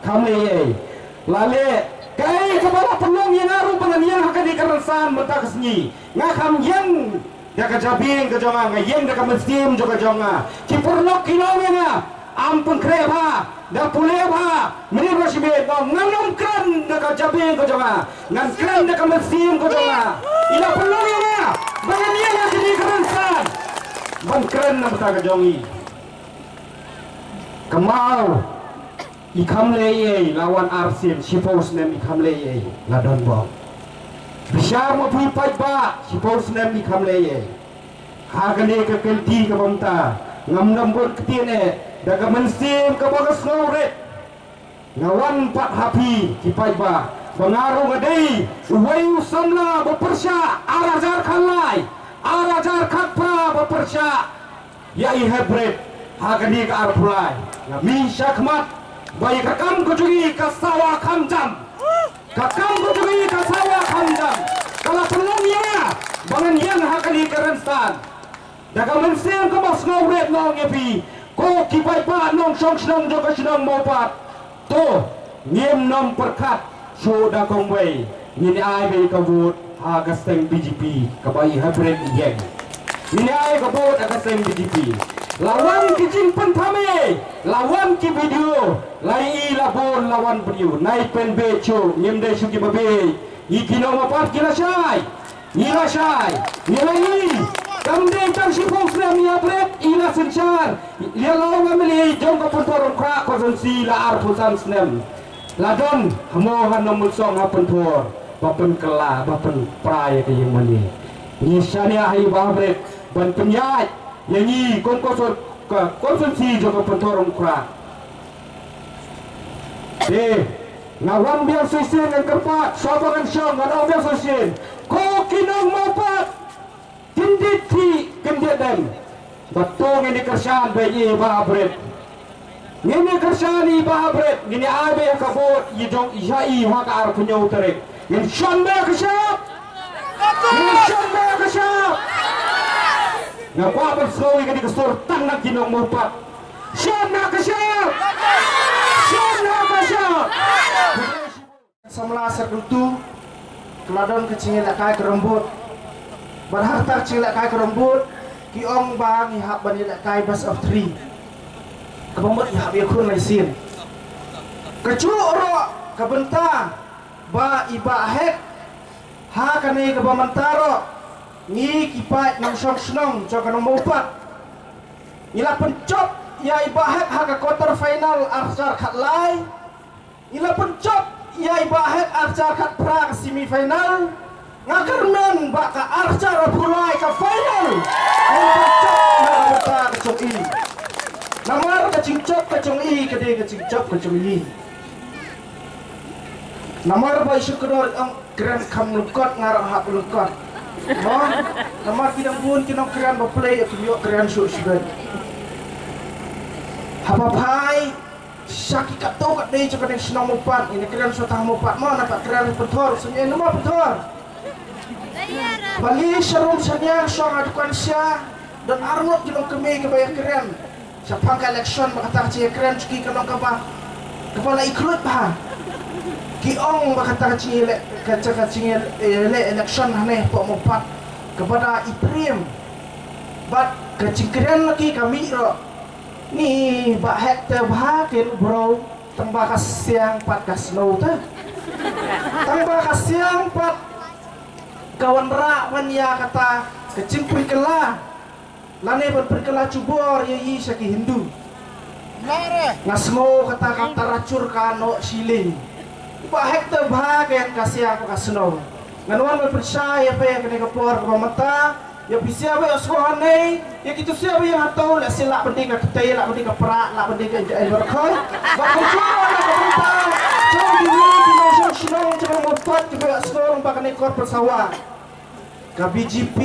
kamle lale kai kepala penong yang aru penganian akan dikeresan mentakesni ngakam yang ya kejabing kejonga ngayeng dak mestim juga jonga cipurnok kilongena ampun kreba da puleba menir rasibe nganom kran dak kejabing kejonga ngan kran dak mestim kejonga ila penong yang penganian akan dikeresan ban kran mentak kejongi kemal ikam leye lawan arsin sipos nem ikam leye ladon bo bisa mo pipai ba sipos nem ikam leye hagane ke kenti ke bomta ngam ngambur ketine daga mensim ke bagas ngore ngawan pat hapi kipai ba pengaruh ngadei wayu samla bepersya arajar kalai arajar kapra bepersya yai hybrid hagane ke arpulai ngami syakmat bayi kakam kujungi ke sawah kamjam kakam kujungi ke sawah kamjam kalau penungnya bangan yang akan dikerensan daga mensim ke bos ngawret nong epi ko kipai pa nong song senong juga senong mopat to ngiem nom perkat sudah kongwei ini ai be kabut hagas teng BGP kabai hybrid yeng ini ai kabut hagas teng BGP lawan kijing pentame lawan ki video lai labon lawan video naik pen becho nyemde sugi babe ikino mapat kila syai ila syai nilai kamde tang sipos na miya bret ila senchar ila lawan ngamili jong ka pontor kra konsensi la arpusan snem ladon hamo hanomul song hapentor bapen kela bapen prai ke yang mani ni syania hai babret ban penyat yanyi konsensi juga pentorong kra ngawan biar susin yang keempat sobangan syong ngadau biar susin ko kinong mapat tinditi kendeden batong ini kersan bayi babret ini kersan i babret ini abe kabot yidong yai haka ar punya utere ini syambe kesyap ngapa bersekolah ke kesurtan nak kinong mupat syana kesyap samla serdutu keladon kecingin lek kai kerembut berharta kecing lek kai kerembut kiong bang ihap bani lek kai bus of 3 kebomot ihap yakun laisin kecuro kebentang ba iba hek ha kane kebamantaro ni kipat nang senong jog nang mopat ila pencop ya iba hek ha ke quarter final arsar khatlai ila pencop Yai bahet arca kat pra semifinal. Ngakarmen baka arca rapulai ke final. Ngocok na bata kecong i. Namar kecingcok kecong i kede kecingcok kecong i. Namar bai syukur ang keren kam lukot ngarap hak lukot. No, namar kinang bun kinang keren baplay aku yo keren sudah. Hapa pai syaki kat tau kat dei cakap senang mupat ini keren suatah mupat mana dapat keren pentor senyum nama pentor. Bali serum sanya syong adukan sia dan arnot kinang kemi kebayar keren. Siapang election berkata cia keren cuki kinang kepala ikut bah. Kiong berkata kacing election haneh pok mupat kepada Iprim. Bat kacing keren lagi kami ro. Ni bak hektar bahakin bro. Tambah kasiang pat kasno tu. Tambah kasiang pat kawan rak mania kata kacing perikela. Lane perikela cubor ye saki Hindu. Ngasmo kata racur kano siling. Pak hektar bahagian kasih aku kasno. Nganuan berpercaya apa yang kena kepor ke mata. Ya bisa apa sekolah ni. Ya kita siapa yang tahu lah silap penting ke ketai, lah penting ke perak, lah penting ke berkoi. Baku cuma nak kebentar. Cuma diri di nasional senang cuma mutat juga sekolah pakai nekor persawah. Ke BGP,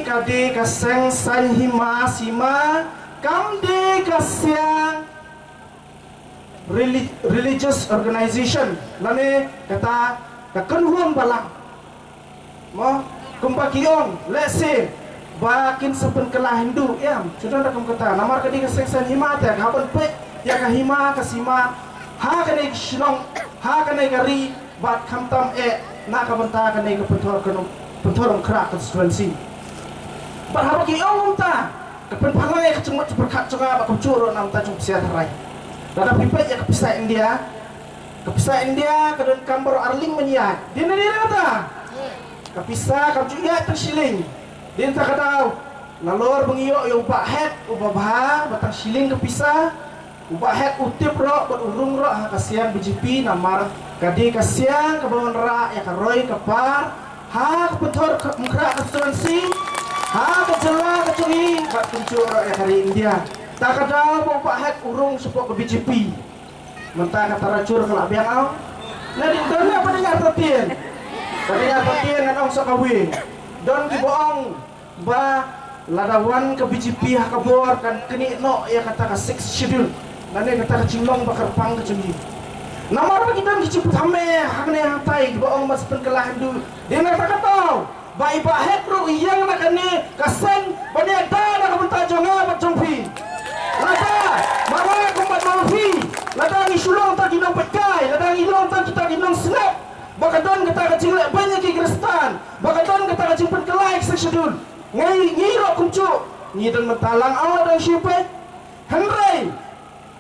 kade ke seng san hima sima, kamde ke siang religious organization lane kata kekenhuan balang mo kumpa kiong let's say bakin sepen kelah Hindu ya sudah nak kata namar kadi kesengsan hima ta kapan pe ya ka hima kasima ha kane shnong ha kane gari bat khamtam na ka banta kane ke pentor kra constituency bat ha kiong ta kepen palai kecemut berkat juga ba kucuro nam ta cung sia tarai. Dada pipet ya kepisah India kedon kambar arling menyiat. Dia ni kata. Kepisah kam juga tersiling. Dia tak kata. Nalor bengiyok ya ubah het ubah bah batang siling kepisah. Ubah het utip rok berurung rok kasihan BGP namar kadi kasihan kebangun rak ya karoi kepar. Ha kepetor mengkerak konstituensi. Ha kejela kecuri kat tujuh rok ya kari India. Tak ada bapak het urung sepok ke BGP. Mentah kata racur kelak biang au. Nadi don apa dengar tertien. Dengar tertien ngan sok kawin. Don ki bohong ba ladawan ke BGP hak kabor kan keni no ya kata ka 6 schedule. Nane kata ka cinglong bakar pang ke cembi. Namar bagi dan diciput hame hak ne hantai bohong mas pen kelah Hindu. Dia kata kata ba iba het ro yang nak ne kaseng bani ada nak bentar jonga bacongpi. Lada, mara kumpat mafi. Lada ni sulong tak dinong pekai, lada ni long tak kita dinong snap. Bakadon kata kecil banyak ke Kristan. Bakadon kata kecil perkelai seksyudul. Ngai ngiro kuncu. Ni dan mentalang Allah dan syupe. Henry.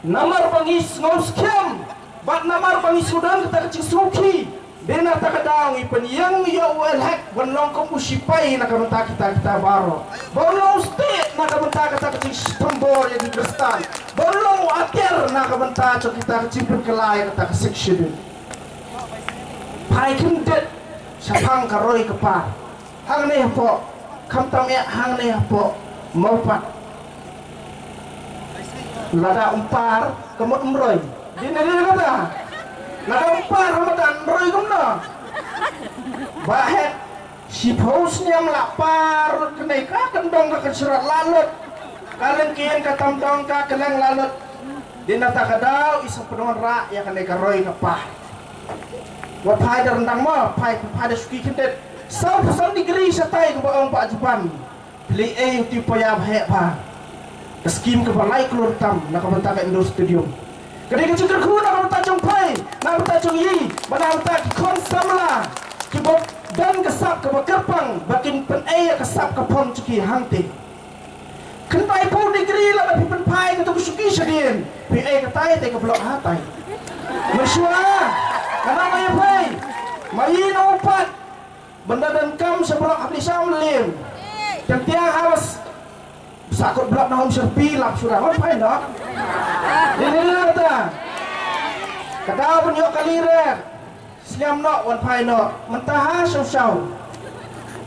Namar pangis ngos kem. Bat namar pangis sudan kata kecil suki. Dena tak kadang ipen yang yo wel hek bonlong kom usipai nak bentar kita baro. Bonlong state nak bentar kata kecil tembor yang di Kristan. Bonlong akhir nak bentar kita kecil perkelai kata section. Pai kindet sapang karoi kepar. Hang ne po kam tam ya hang ne po mopat. Lada umpar kemut umroy. Dina kata. Nada umpar Ramadan roy gumna. Bahet si pausnya melapar kenaika kendong ke surat lalut. Kalian kian katam dong ka keleng lalut. Dina tak kadau isa penuan rak ya kenaika roy ngepah. Wat pai da rendang ma pai pada suki kendet. Sau pasal negeri satai ke baong Pak Jepang. Beli uti poya bahet pa. Skim ke balai keluar tam nak bentak Indo Stadium. Kadang kecil kerku nak bertajung pai, nak bertajung yi, mana bertaj konsamla, kibok dan kesap ke kerpang, bakin pen kesap ke pom cuki hangti. Kentai pun negeri lah tapi pen pai ketuk suki sedien, ketai te ke blok hatai. Mesyuah, karena maya pai, mayi nompat, benda dan kam seblok habis samlim, dan tiang harus sakut blok nahum serpi lap surah pai dah. Ini kata pun yok kalirer Seliam no wan pai no mentah syau-syau.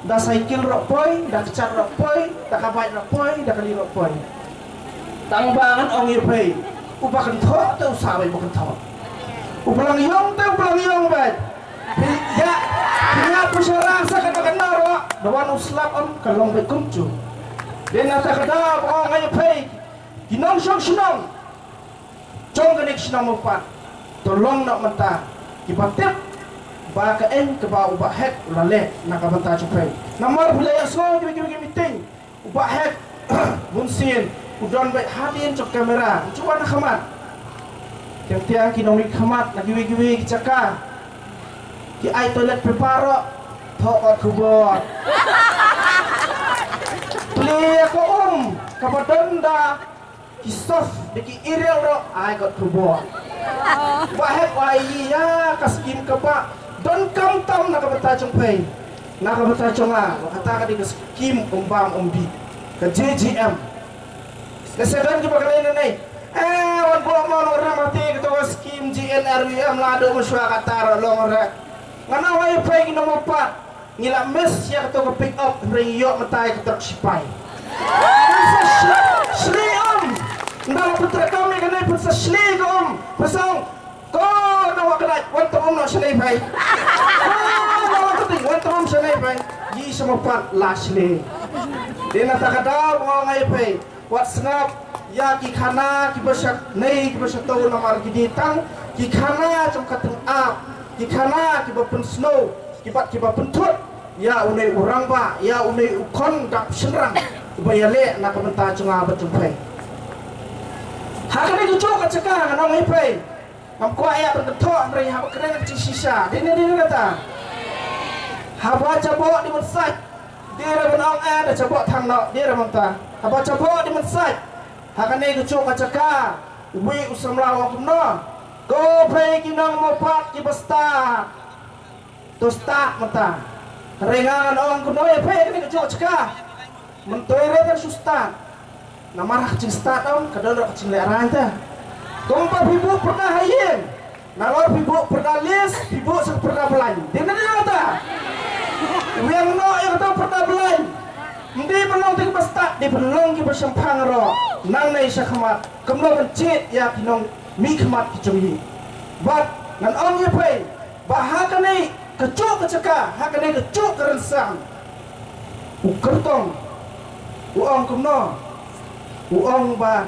Dah cycle rok poi, dah kecat rok poi, dah kabai rok poi, dah kali rok poi. Tang bangan ong ye pai. Upa kentok tu sabai bukan kentok. Upalang yong tu upalang yong bai. Ya, punya pusyarang sa kena rok. Dawan uslap om kalong bai kumcu. Dia nak kata ong ye pai. Kinong syong syong. Jong kenik syong upat. Tolong nak mentah. Kibatip ba ka en ke ba ubah hek lale nak banta chupai namar bulaya so gibi meeting ubah hek munsin udon baik hadin cok kamera cuba nak khamat tiang kinomik khamat nak gibi caka ki ai toilet prepare thok kubot play ko kabadonda ki sof deki irel ro ai got kubot ubah hek wai ya kaskim kaba don kam tam nak bata chungpai nak bata chunga kata ka di skim umbam umbi ke JGM kesedan ki bakal ini wan bo mo ora mati ke to skim GNRWM lado muswa kata long ora ngana wai pai ki nomor 4 ngila mes ya to pick up riyo matai ke truk sipai Shri ndang putra kami kanai putra Shri pasang ko nawa kanai wanto no Shri pai Wantam sanay pa, di sama pat lashli. Di natakadaw mga ngay pa, what's up? Ya kikana kibasak nay kibasak taw na margiditang kikana trong kateng up, kikana kibapun snow, kibapun tut. Ya unay urang ba, ya unay ukon dap senrang. Bayale nakabenta trong abat trong pa. Hakani gucuk at saka nga ngay pa. Amkwa ya bergeto amray habak kena cisisa. Di kata. Haba cabok di mesaj dia benong ada cabok thang no dia manta haba cabok di mesaj hakane gucuk kacaka wi usamlaw kumno go play kinang mopat ki basta to start mata rengan ong kuno ya pe ni gucuk caka mentoire kan sustan namarah cing start ong kadang cing leran ta kompa bibu pernah hayin nalor bibu pernah lis bibu pernah belanja dia kata yang no yang tahu pertabelan hindi penong ting basta di penong ki bersampang ro nang nei sakhamat kemlo bencit ya kinong mi khamat ki chungi bat ngan ong ye pai bahaka nei kecuk keceka haka nei kecuk kerensang ukertong uong kemno uong ba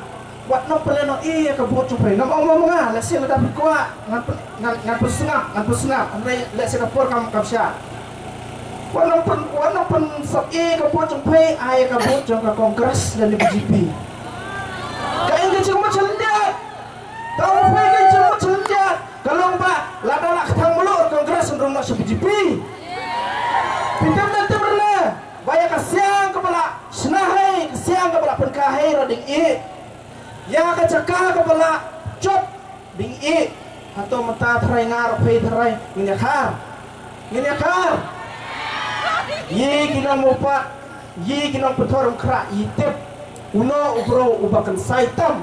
wat no peleno iya ka bot chupai nam ong monga la sia da bikwa ngan pesengap andai la sia dapur kam sya Wanang pen sab ka po chung pay ay ka po chung ka kongres dan BJP. Kain ka chung machalnya. Tahu pay ka chung machalnya. Kalau ba lada lak thang mulur kongres ndrong na sa BJP. Pitam na timrna. Baya kasyang kabala snahay kasyang kabala penkahay rading i. Ya ka caka kabala chop ding i. Hato mata tharay ngar pay tharay nginyakar. Ye kinang mopa, ye kinang petorong kra itip, uno ubro ubakan saitam,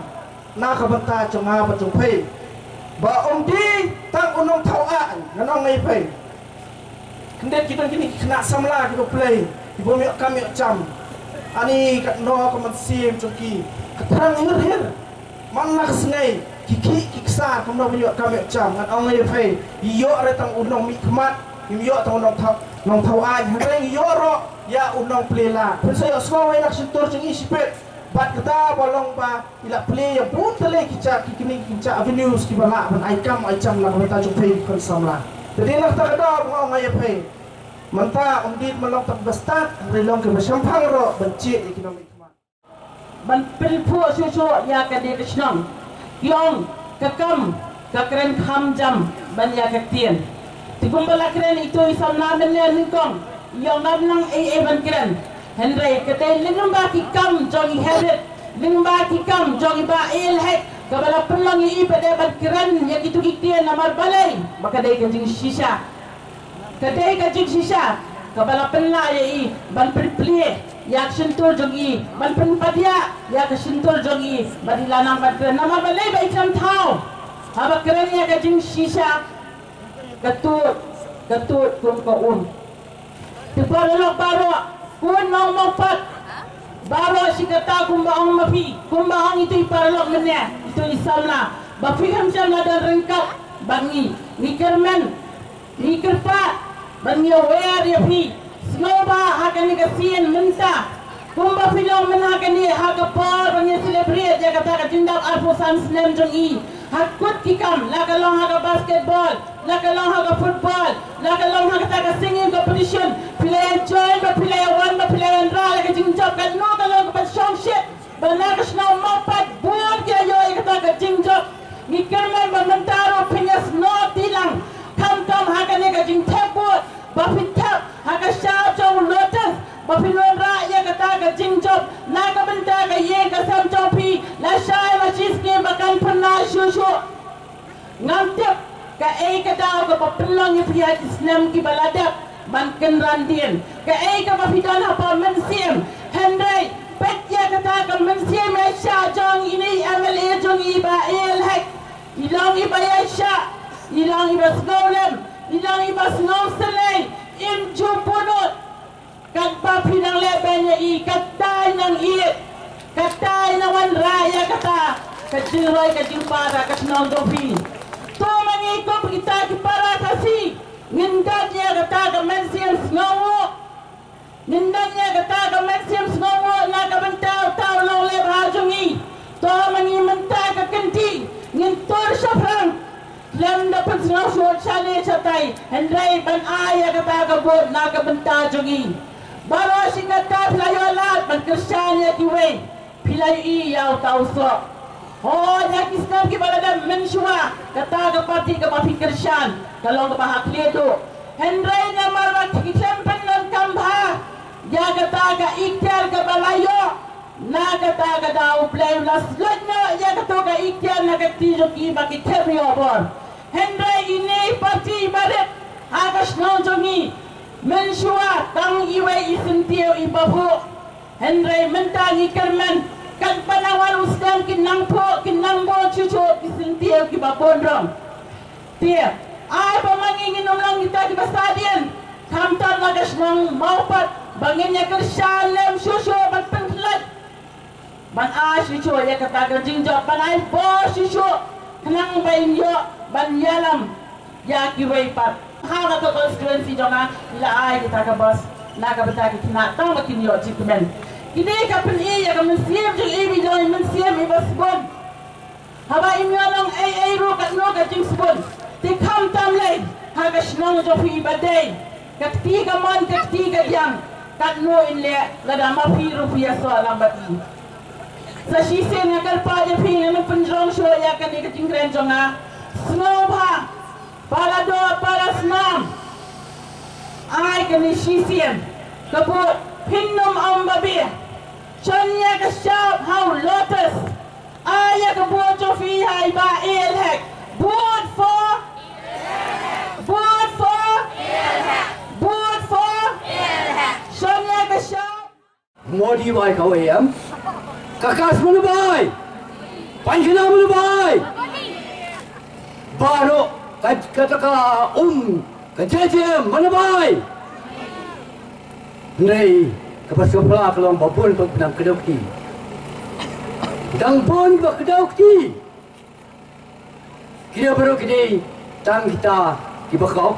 nakabanta cunga bacung pay. Ba di tang unong tawaan, nanong ngay pay. Kemudian kita kini kena samla kita play, ibu miok kami cam, ani kat no kamansim cungki, keterang hir, mana kesenai, kiki kiksa kemudian miok kami cam, nanong ngay pay, iyo retang unong mikmat, iyo tang unong nong tawaan hanggang yoro ya unong plela pensayo semua nak sentur cing isipet bat kita bolong ba ila play ya pun tele kica kini kica avenues kibala ban aikam aicam la kota chupai kon samla jadi nak tak ada ngong ngai pay manta undit melong tak bestat relong ke bersampang ro benci ekonomi kema ban pilpo susu ya ka de kisnong yong kakam kakren kham jam ban ya kaktian Tigumbala keren itu isam namin niya ningkong yung namnang ban keren Henry katay lingang ba kikam jogi herit lingang ba kikam jogi ba ilhek kabala pelang iba ban keren ya gitu kiktian namar balay makaday kanjing shisha katay kanjing shisha kabala pela ya ban perplie yak sentur jogi ban penpadya yak sentur jogi badilanang ban keren namar balay ba ikram tau haba keren ya kanjing shisha Ketut kung kaun. Tiparalok baro, kun nong mongpat. Baro si kata kumbaang mapi, kumbaang itu iparalok menya, itu isalna. Bapikam siya na dan rengkap bangi, ni kermen, ni kerpat, bangi aware ya pi. Snoba hakan ni kasian menta. Kumba pilong menhakan ni hakapar bangi celebrate ya kata kajindap arpusan snem jong i. Hakut kikam, lakalong haka basketball, lakalong haka football, lakalong haka taka singing competition. Pilayan join, pilayan one, pilayan ra, laka jingjab kat no kalong kapat song shit. Banakas na mapat, buwan kaya yoy kata ka jingjab. Ngikirman mentaro pinyas no tilang. Kam haka ni ka jingjabut, bapitap, haka syao chong lotus. Bapilon ra ya kata ka jingjab, naka benta ka ye ka sam chopi, la syai machis ke makan pernah shushu. Ngantip ka ka daw ka papilong ya pihak Islam ki baladap, banken randien. Ka ka papidan apa mensiem, Henry, pet ya kata ka mensiem ya syah jong ini MLA jong iba hek. Ilang iba ya syah, ilang iba snowlem, ilang iba snowseleng, imjupunut. Kata pinang lebenya i katay ng iit, katay ng wanraya kata, kajiroy kajimpara kasnong dofi. To mangikop kita kipara kasi, nindad niya kata kamensiyan snongo, nindad niya kata kamensiyan snongo, nakabantaw-taw ng lebrajong i. To mangimantay kakanti, ngintor siya prang, lam dapat snongo siya chatay, henday banaya kata kabot, nakabantajong i. Baru si kata pilayo lat berkersanya kiwe pilayo iyaw tausok. Oh, nyaki snap ki balada mensyua kata ke parti ke papi kersan kalau ke bahak ledo. Hendrai na marwat kitempen non kambha. Ya kata ke ikhtiar ke balayo. Na kata ke daw play laslot na ya kata ke ikhtiar na ke tijo ki baki temyo bor. Hendrai ini parti baret hakas nonjongi. Mensyua tang iwe isentiyo ibahu Henry mentangi kermen kan panawan usdang kinangbo cucu isentiyo kibabondrong Tia ay pamangingin lang kita di stadion kamtar nagas ng maupat banginnya kersan lem susu ban pentelat ban cucu ya katakan jingjok ban ay bo susu kenang bayin yo ban yalam ya kiwe pat Hana to constituency jonga ila ay kita ka bos naga bata ki kina tang makin yo jikmen ide ka pen ya ka mensiem jul ibi joy mensiem ibas bon haba imyalong ay ro ka no ka jing spon ti kam tam lay ha ka shnong jo fi badai ka tiga mon ka tiga yang ka no in le lada ma fi ru fi so lambati sa shi se na kal pa je fi no penjong sho ya ka ni ka jingren jonga snobha para do para senam ay kani shisiem kabut pinnum ambabi chanya ka shab how lotus ay kabut jo fi hay ba elhek board for elhek chanya ka shab modi bai kau em kakas mana bai panjina mana bai baru kata ka kejeje mana bai nei kapas kepala kalau babon tu benang kedokti dang pun ba kedokti kira baru kini tang kita tiba kau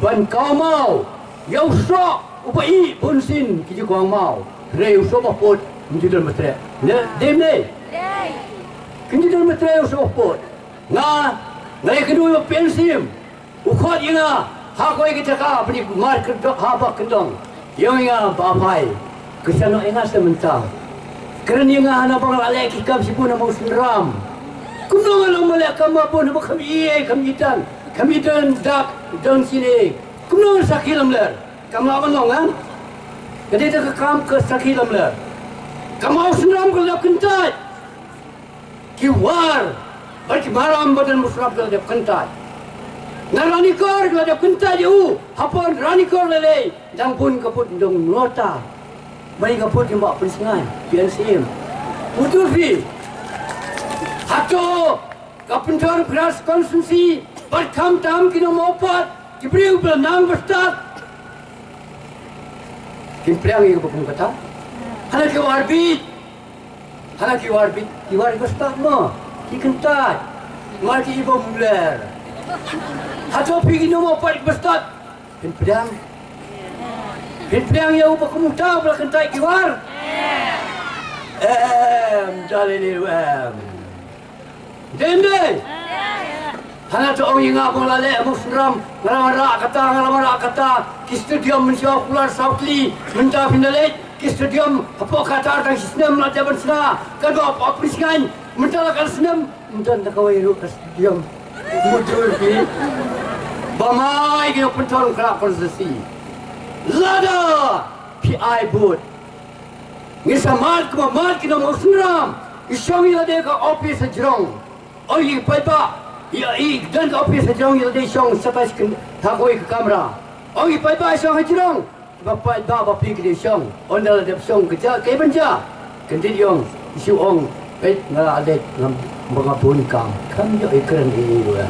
ban kau mau yau sok upai bunsin kiji kau mau rei usok bapot menjadi matre ne dem ne kini dalam matre usok bapot Ngai kedua pensim, ukot inga, hakoi kita ka beri mar kedok haba kedong, yang inga bapai, kesana inga sementang, kerana inga hana bang lalai kikam si pun mau senram, kumdong alang malak kama pun nak kami dan dak dan sini, kumdong sakilam ler, kamu awan long kan, jadi tak kam ke sakilam ler, kamu mau senram kalau kentat, kiwar. Bagi malam badan musraf kalau dia kentat. Na ranikor kalau dia kentat je hapon ranikor lele. Jang pun kaput dong nota. Bagi kaput yang bawa perisingan. PNCM. Betul fi. Hato kapentor beras konsumsi Berkam tam kino mopat, kibriu berenang berstat. Kimpriang ini kebukung kata. Hana kiwarbit, kiwar berstat mo, kikentat, mati ibu muler. Hato pergi kino mopat berstat. Kimpriang ya upa kumuta bela kentai kiwar. Jalini Dende. Hana tu orang yang ngapung lalek musram ngalamara kata ki stadium mensiap pular Southly mentah pindalit ki stadium apa kata tang sistem lajaban sena kan apa priskan mentah kan senam mentah tak kawai ru stadium muncul pi bamai ke pentor kerap konstitusi lada PI boot ngisa mat kita musram isyami lade ka office jerong oi paipa ya dan office jerong ya de syong satas thakoi ke kamera oi pai syong jerong bapai bapi ke de syong ondal de syong kerja ke benja kendi yong isu ong ngala ade ngam mangapun kam yo ikran ini dua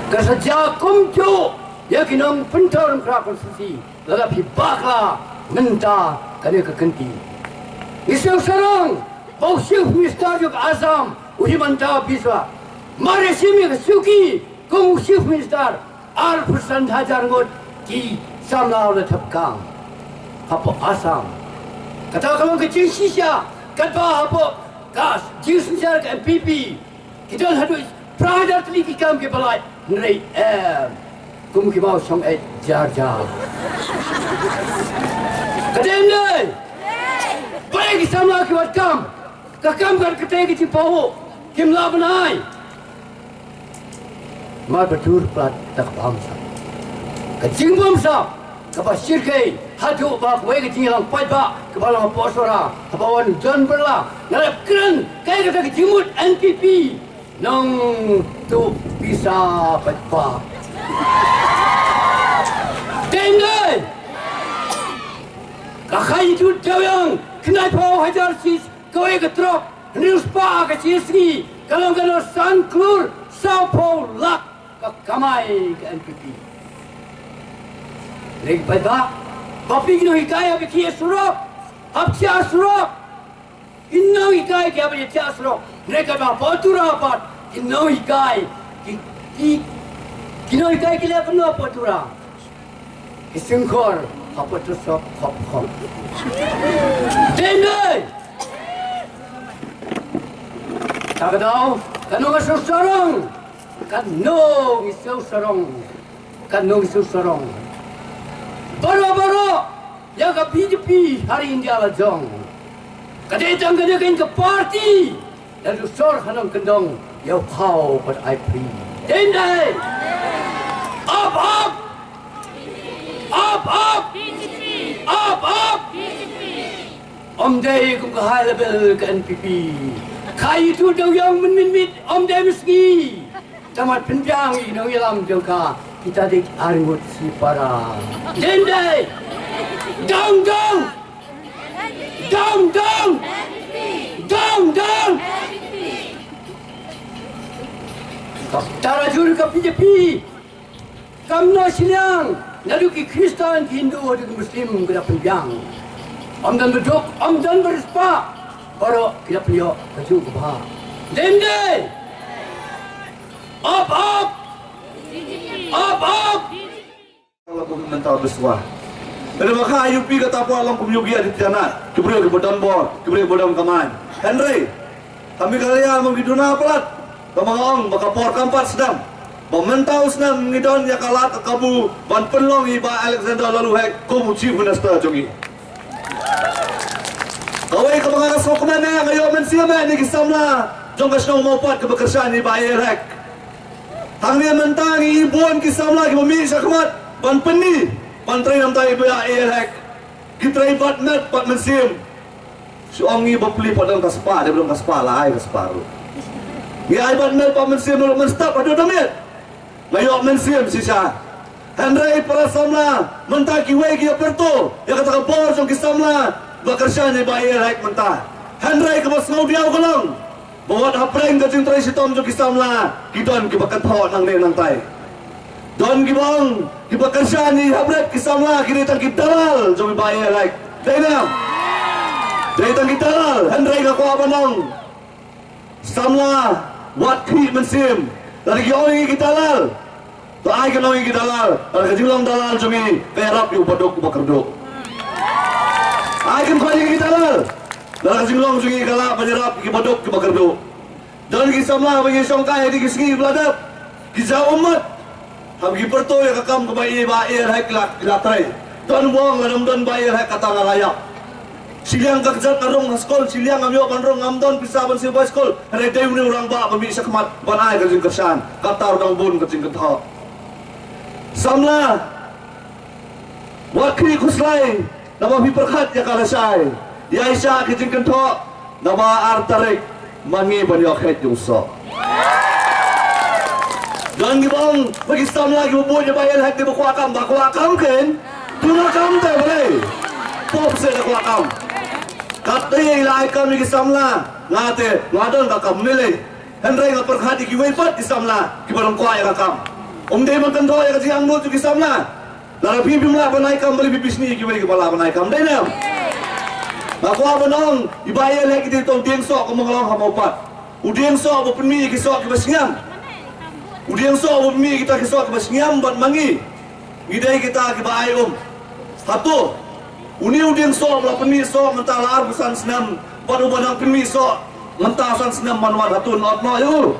kasaja kumju ya kinong pentor kra konstitusi lala pi bakla menta kane ke kenti isu sarong bau syuf mistar juk azam uhi manta biswa Mari sini ke suki, kau chief minister, 1% hajar ngot di samlau le thapkang, apa asam. Kata kalau ke Shisha, kata apa kas, Shisha ke MPP, kita harus prada teliti kam ke balai, nrei kau mungkin mau song jar. Kata ini, baik samlau ke wat kam kan kata ke cipahu, kim labanai. Mar betul plat tak bangsa. Kecing bangsa, kapa sirkai, hatu bak wei kecing lang pai ba, kepala posora, kapawan John berla, ngalap keren, kaya kata kecimut NPP, nang tu bisa patpa. Tendai, kakai itu jawang, kenai pau hajar sis, kau ketrok, news pa kecisi, kalau san klur, Sao lak. Kamai ke NPP. Lagi pada, bapi kino hikaya bikin surok, abcia surok, kino hikaya kaya bikin surok. Mereka apa tu rapat, kino hikaya, kino hikaya kaya penuh apa tu rap. Kisungkor, apa tu sok kop. Dendai. Tak tahu, kano masuk sarong. Kanong isaw sarong. Baro, yang ke BJP hari India lajong. Kadetang kadang ke parti, dan usor hanong kendong, yau kau pada IPRI. Dendai, up, Om Day kum ke high level ke NPP. Kai itu dau yang menmit Om Day meski. Tamat penjang ini dalam jangka kita dik aringut si para. Dendai, dong. Tara juri ke BJP, kamna silang, naduki Kristen, Hindu, dan Muslim kita penjang. Amdan berduk, amdan berespa, baru kita pelio kaju ke bah. Dendai. Up! Kalau kau mental besar, ada maka IUP kata apa alam kumyugi di tanah, keberi kebetulan bor, keberi kebetulan kaman. Henry, kami kalian menghidupkan pelat, kemangong maka por kampat sedang, pementau sedang ngidon ya kalat kabu ban penlong iba Alexander lalu hek kamu chief minister jongi. Kawai kemangas kau kemana ngayo mensiapa ni kisamla, jongkas nong mopat kebekerjaan iba hek. Hangnya mentangi ibuan kisam lagi memilih syakmat ban peni ban trai nam tai ibu hek kitrai bat net bat mensim suangi bapli padang kaspa dia belum kaspa lah ai kasparu ya ai bat net bat mensim belum menstap ada damit layo mensim sisa Henry para samla mentaki wegi aperto ya kata bor jong kisamla bekerja ni ba hek mentah Henry ke bos ngau dia kolong Bawat hapreng ka jing tradisi tom jo kisamla kidon kibakan tho nang ne nang tai don gibong kibakan shani habret kisamla kini tang kidalal jo baye like dainam dai tang kidalal handrai ka ko abanong samla wat khi mensim dari yoi kidalal to ai ka noi kidalal ar ka jilong dalal jo mi perap yu badok bakardo ai kan khali kidalal dalam singlong sungi kala penyerap ki badok ki bagardo dan ki samla bagi songkai di kisgi beladap ki za umat ham ki perto ya kakam ke bai bair hai kilatrai dan buang ladam don bair hai kata ngalayak siliang kakjat karong skol siliang amyo panrong amdon pisaban silbai skol re deu ni urang ba pemi sakmat banai ka jing kersan katar dong bun ka jing ketho samla wakri kuslai nama bi perkhat ya kalasai ya Isya kijing kento nama artarik mangi banyok het yung so dan gibong bagi Islam lagi bubunya bayan het di bakwakam ken tunakam te boleh pop se bakwakam katri ilai kam ni Islam la ngate ngadon kakam nile henry nga perkhati ki weipat Islam la ki barang kwa ya kakam de makan do ya kijang mo tu Islam la lara pipi mla banai kam beli bisni ki wei kepala banai kam dai na aku abanong ibayar lagi di tong dieng sok kemengalong hamopat. Udieng sok berpemi kisok kebasngam. Udieng sok berpemi kita kisok kebasngam buat mangi. Gidai kita kebai Satu. Uni udieng sok berpemi sok mentah lar busan senam. Buat ubanang pemi sok mentah busan senam manual hatun otno yu.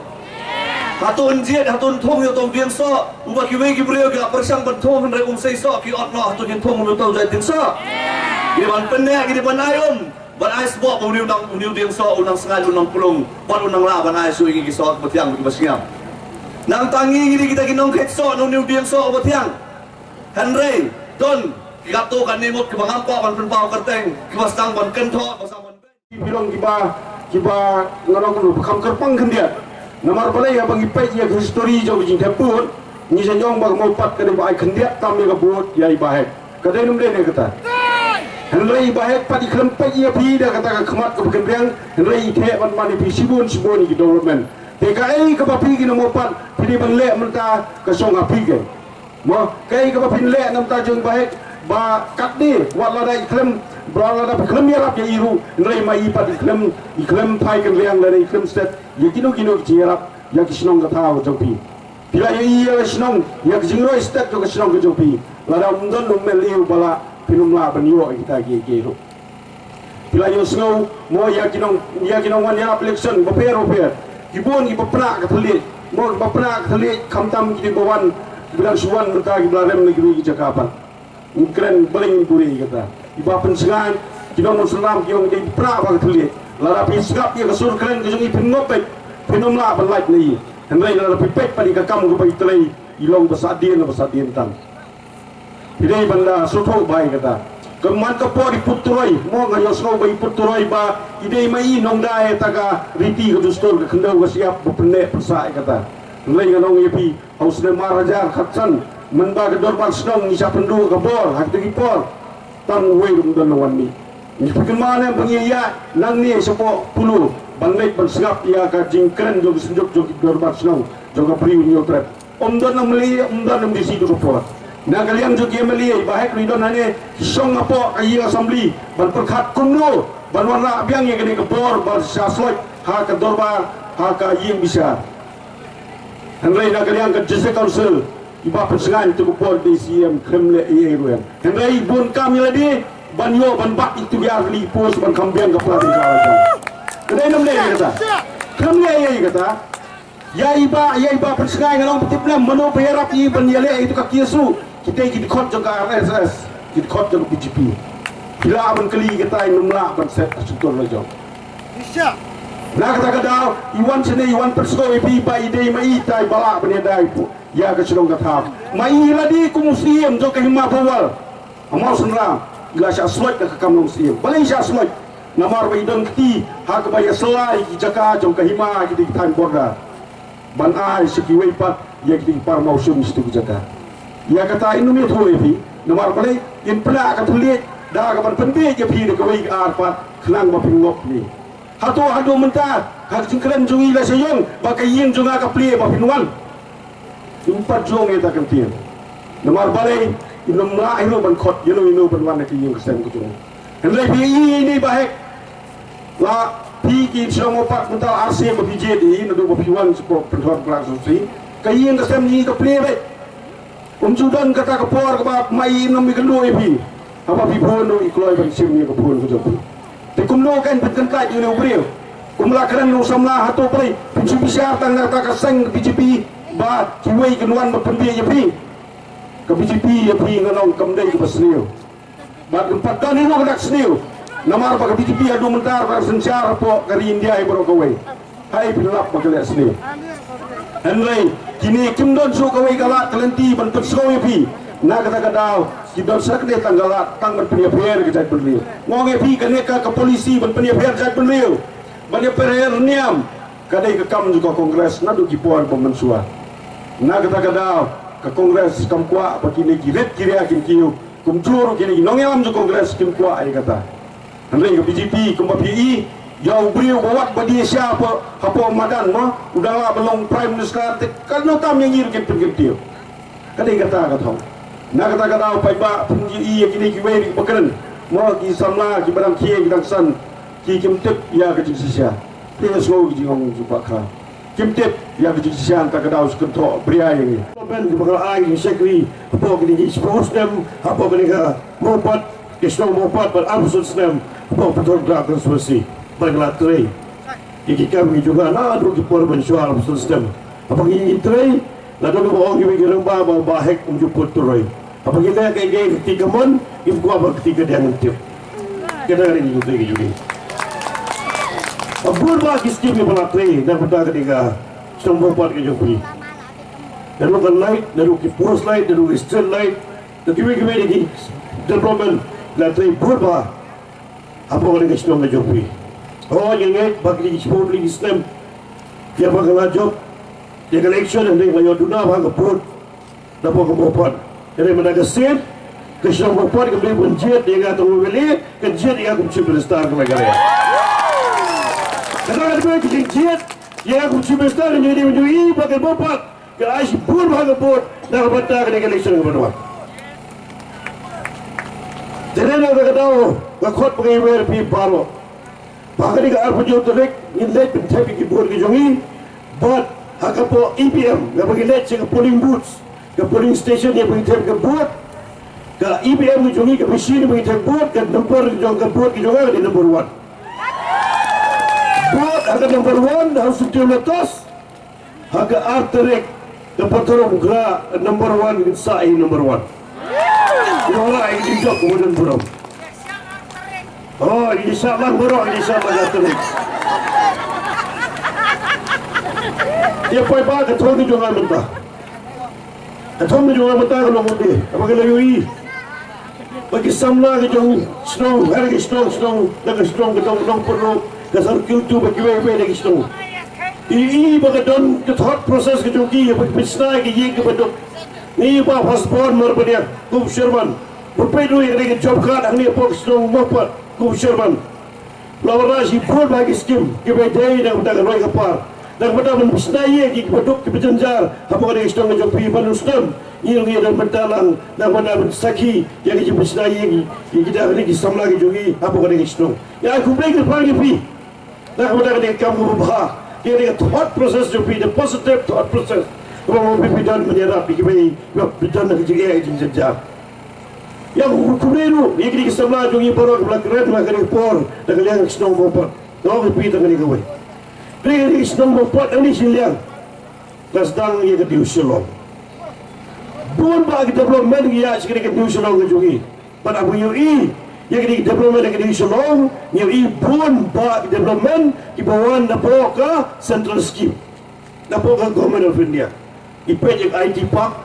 Hatun jiet hatun thong yo tong dieng sok. Ubah kiwe kibreo gak persang benthong henry sei sok ki otno hatun yen thong mutau jai ting sok. Di ban penek di ban ayom ban ai sebab uniu dieng so unang sengal unang pulung ban unang la ban ai su ingi so betiang bagi basiam nang tangi gini kita ginong ket so uniu dieng so betiang henry don gato kan nimut ke bangampa ban penpau kerteng kibastang ban kentho basang ban bilong kiba ngorong lu bekam kerpang kendiat nomor balai ya bagi pej ya history jo bijing tempun ni senyong bag mau pat ke ba ai kendiat tam ya buat ya ibahek kadai num ne kata Henry bahek padi kelempet ia pi dah kata kemat ke bekendang Henry ite man mani pi sibun ki development TKI ke bapi ki nombor 4 pidi benlek mentah ke song api ke mo kai ke bapi lek nam ta jeng bahek ba kat ni wala dai klem brala da klem ya rap ya iru Henry mai padi klem pai ke liang dari klem stet ya kino jirap ya kisnong ka tau jopi bila ya iya kisnong ya jingroi stet jo kisnong ke jopi lada mundon numeliu bala pinumla banyo kita gero bila yo snow mo ya kinong wan ya election baper gibon gi bapra ka thali mo bapra ka thali khamtam gi bawan bilang suwan merta gi blarem negeri gi jakapan ukren beling puri kata iba pensengan kinong muslim gi gi pra ka thali lara pi skap ya kasur kren gi jungi pinopet pinumla ban like ni henry lara pi pet padi ka kam go pai tlei ilong basadien tan Idai banda soto bai kata. Keman kepo di puturoi, mo ngayo snow bai puturoi ba idai mai nong dai taga riti ke dustur ke kendau ke siap bependek persai kata. Lai nganong yepi hausne marajar khatsan menba ke dorban snong ngisa pendu ke bor hak tegi por tang wei dum don wan mi. Ni pikin mana pengiya nang ni sepo pulu banlek ban segap ya ka jingkren jog senjuk jog dorban snong jog pri unyo trap. Don nang meli don di situ por. Na kalian juga meli bahek ridon hane song apo ayi assembly ban perkhat kumno ban warna biang yang kene kebor ban sasloi ha ka dorbar ha ka ying bisa henry na kalian ke jese council iba persengan itu kebor di CM kremle ye ruan henry bun kami ladi ban yo ban bak itu biar li pos ban kambiang ke pelati kawasan kedai namle kata kremle ye kata ya iba persengan ngalong petipna meno perap i ban yale itu ka kiesu kita ikut kot juga RSS, ikut kot juga BJP. Bila aman keli kita numla ban set asutur lajo. Isya. Nak kata iwan sene iwan persko epi ba ide mai tai bala benedai ya ke sedong kata. Mai ladi ku muslim jo ke hima bawal. Amal senra ila sya slot ke kam muslim. Balai sya slot. Namar ba idon kti ha ke baya selai ki jaka jo ke hima ki time border. Ban ai sekiwei pat ya ki par mausum situ jaka. Ya kata Indonesia tu epi, nomor balik in pula akan terlihat dah kapan penting je pi dekat wei arpat kelang baping ngop ni. Hatu mentah hak jingkran jungi la sayong pakai yin junga ka pli ba pinuan empat jong eta kan tian nomor balai inom la ino ban khot ino ban wan ki yin sen ku jong hendai pi ini bahek la pi ki song opat mental RC ba PJ di no ba piwan support pentor kelas susi ka yin ka sem ni ka pli ba Sudan kata ke por ke bab mai nom mi kendo pi apa pi pon do ikloi ban sim ni ke pon ku jong te kumno kan petkan ka ni ubrio kumla keren no samla hato pai pinsu bisa tangga ka sang BJP ba kiwei kenuan ba pendia ya pi ke BJP ya pi nganong kamdai ke basniu ba empat kali no nak sniu namar ba ke BJP adu mentar ba sensyar po kari India ai bro kawai hai pinlap ba ke sniu Henry kini kimdon su kawai kala kelenti ban petso ya pi na kata kadau kimdon sak de tanggala tang ban penia per ke jat penliu ngonge pi kaneka ke polisi ban penia per jat penliu ban per niam kadai ke kam juga kongres na du kipuan pemensua na kata kadau ke kongres kam kwa pakini giret kiri akin kiu kumcur kini nongelam ju kongres kim kwa ai kata Henry ke BJP kumpa PI jauh beliau bawa badi siapa apa madan mo udahlah belum prime minister kan no tam yang ngir ke kadai kata na kata pai ba punji kini kiwei bakren mo ki samla ki barang kie ki dangsan ki kimtep ya ke jingsia dia semua ki jingong jumpa kha kimtep ya ke jingsia ta kadau skentok bria ini ben ki bakal ai ni sekri apa ki sports dem apa ki ka mopat ke sno mopat ber absolut snem apa betul gerakan sosial Bagaimana tray? Iki kami juga nado ki por mensual sistem. Apa ki tray? Nado ko ang gibi geremba ba bahek menjuput tray. Apa kita kay gay ketika mon, if ko ba ketika dia ngintip. Kita ini juga juga. Abur ba ki skip ni pala tray na pata ketika stombo pot ke jopi. Nado kan light, nado ki post light, nado ki street light, nado gibi di development la tray burba. Apa ko ni stombo jopi. Oh, yang ini bagi sport lagi Islam, dia bakal job, dia election dan dia ngayon duna bang keput, dapat kepopan. Jadi mana kesin, kesin kepopan kemudian penjat dia kata membeli, penjat dia aku cipta star ke negara. Kalau ada kesin jet, dia aku cipta star dan jadi menjadi bagi kepopan, kalau asyik pun bang keput, dah kepotan ke election kedua. Jadi nak tahu, kekot pergi berpi baru. Bahkan jika arpa jauh terlek, inlet pentepi ki buat kejongi, but hakapo EPM, yang bagi let ke polling booths, ke polling station yang bagi ke buat, ke EPM kejongi ke mesin bagi buat, ke nomor kejong ke buat kejongi di number 1. Buat harga number 1 harus setiap letos, harga arterek ke patorong gerak number 1 ke sai number 1. Itulah yang dijawab kemudian burung. Oh, insyaAllah buruk, insyaAllah jatuh. Dia pay ba ketua ni jangan mentah. Ketua ni jangan mentah kalau mudi. Apa kalau yui? Bagi samla ke jong strong, hari strong, lagi strong ketong nong perlu kasar kultu bagi wewe lagi strong. Ini bagi don ke thought process ke joki, bagi bisna ke ye ke bedok. Ini ba passport merpedia, Kub Sherman. Berpedu yang lagi job card angni pok strong mopat. Kub Sherman. Lawan si board bagi skim, kita day dah kita keroi kapar. Dan kita menbisnai kita bedok kita berjenjar. Apa kali istong menjopi manustem, ini dan berdalang dan mana bersaki yang kita bersenai kita hari kita sama lagi juga. Apa kali istong? Ya aku beri kepada pi. Dan kita kali kamu berbah. Dia dengan thought process jopi, the positive thought process. Kalau mau bidan menyerap, kita bidan nak juga yang jenjar. Yang kuberu, yang kita sama juga baru kebelakangan makan por dan kalian istong bompat. Tahu pi tak kali kau. Beri istong bompat ini siliang. Kasdang yang kita usulong. Bukan bagi development dia sekali kita usulong kejugi. Pada Abu Yui yang kita development yang kita usulong, Yui bukan bagi development ibawan dapat ke central scheme, dapat ke government of India. Ipe je IT park,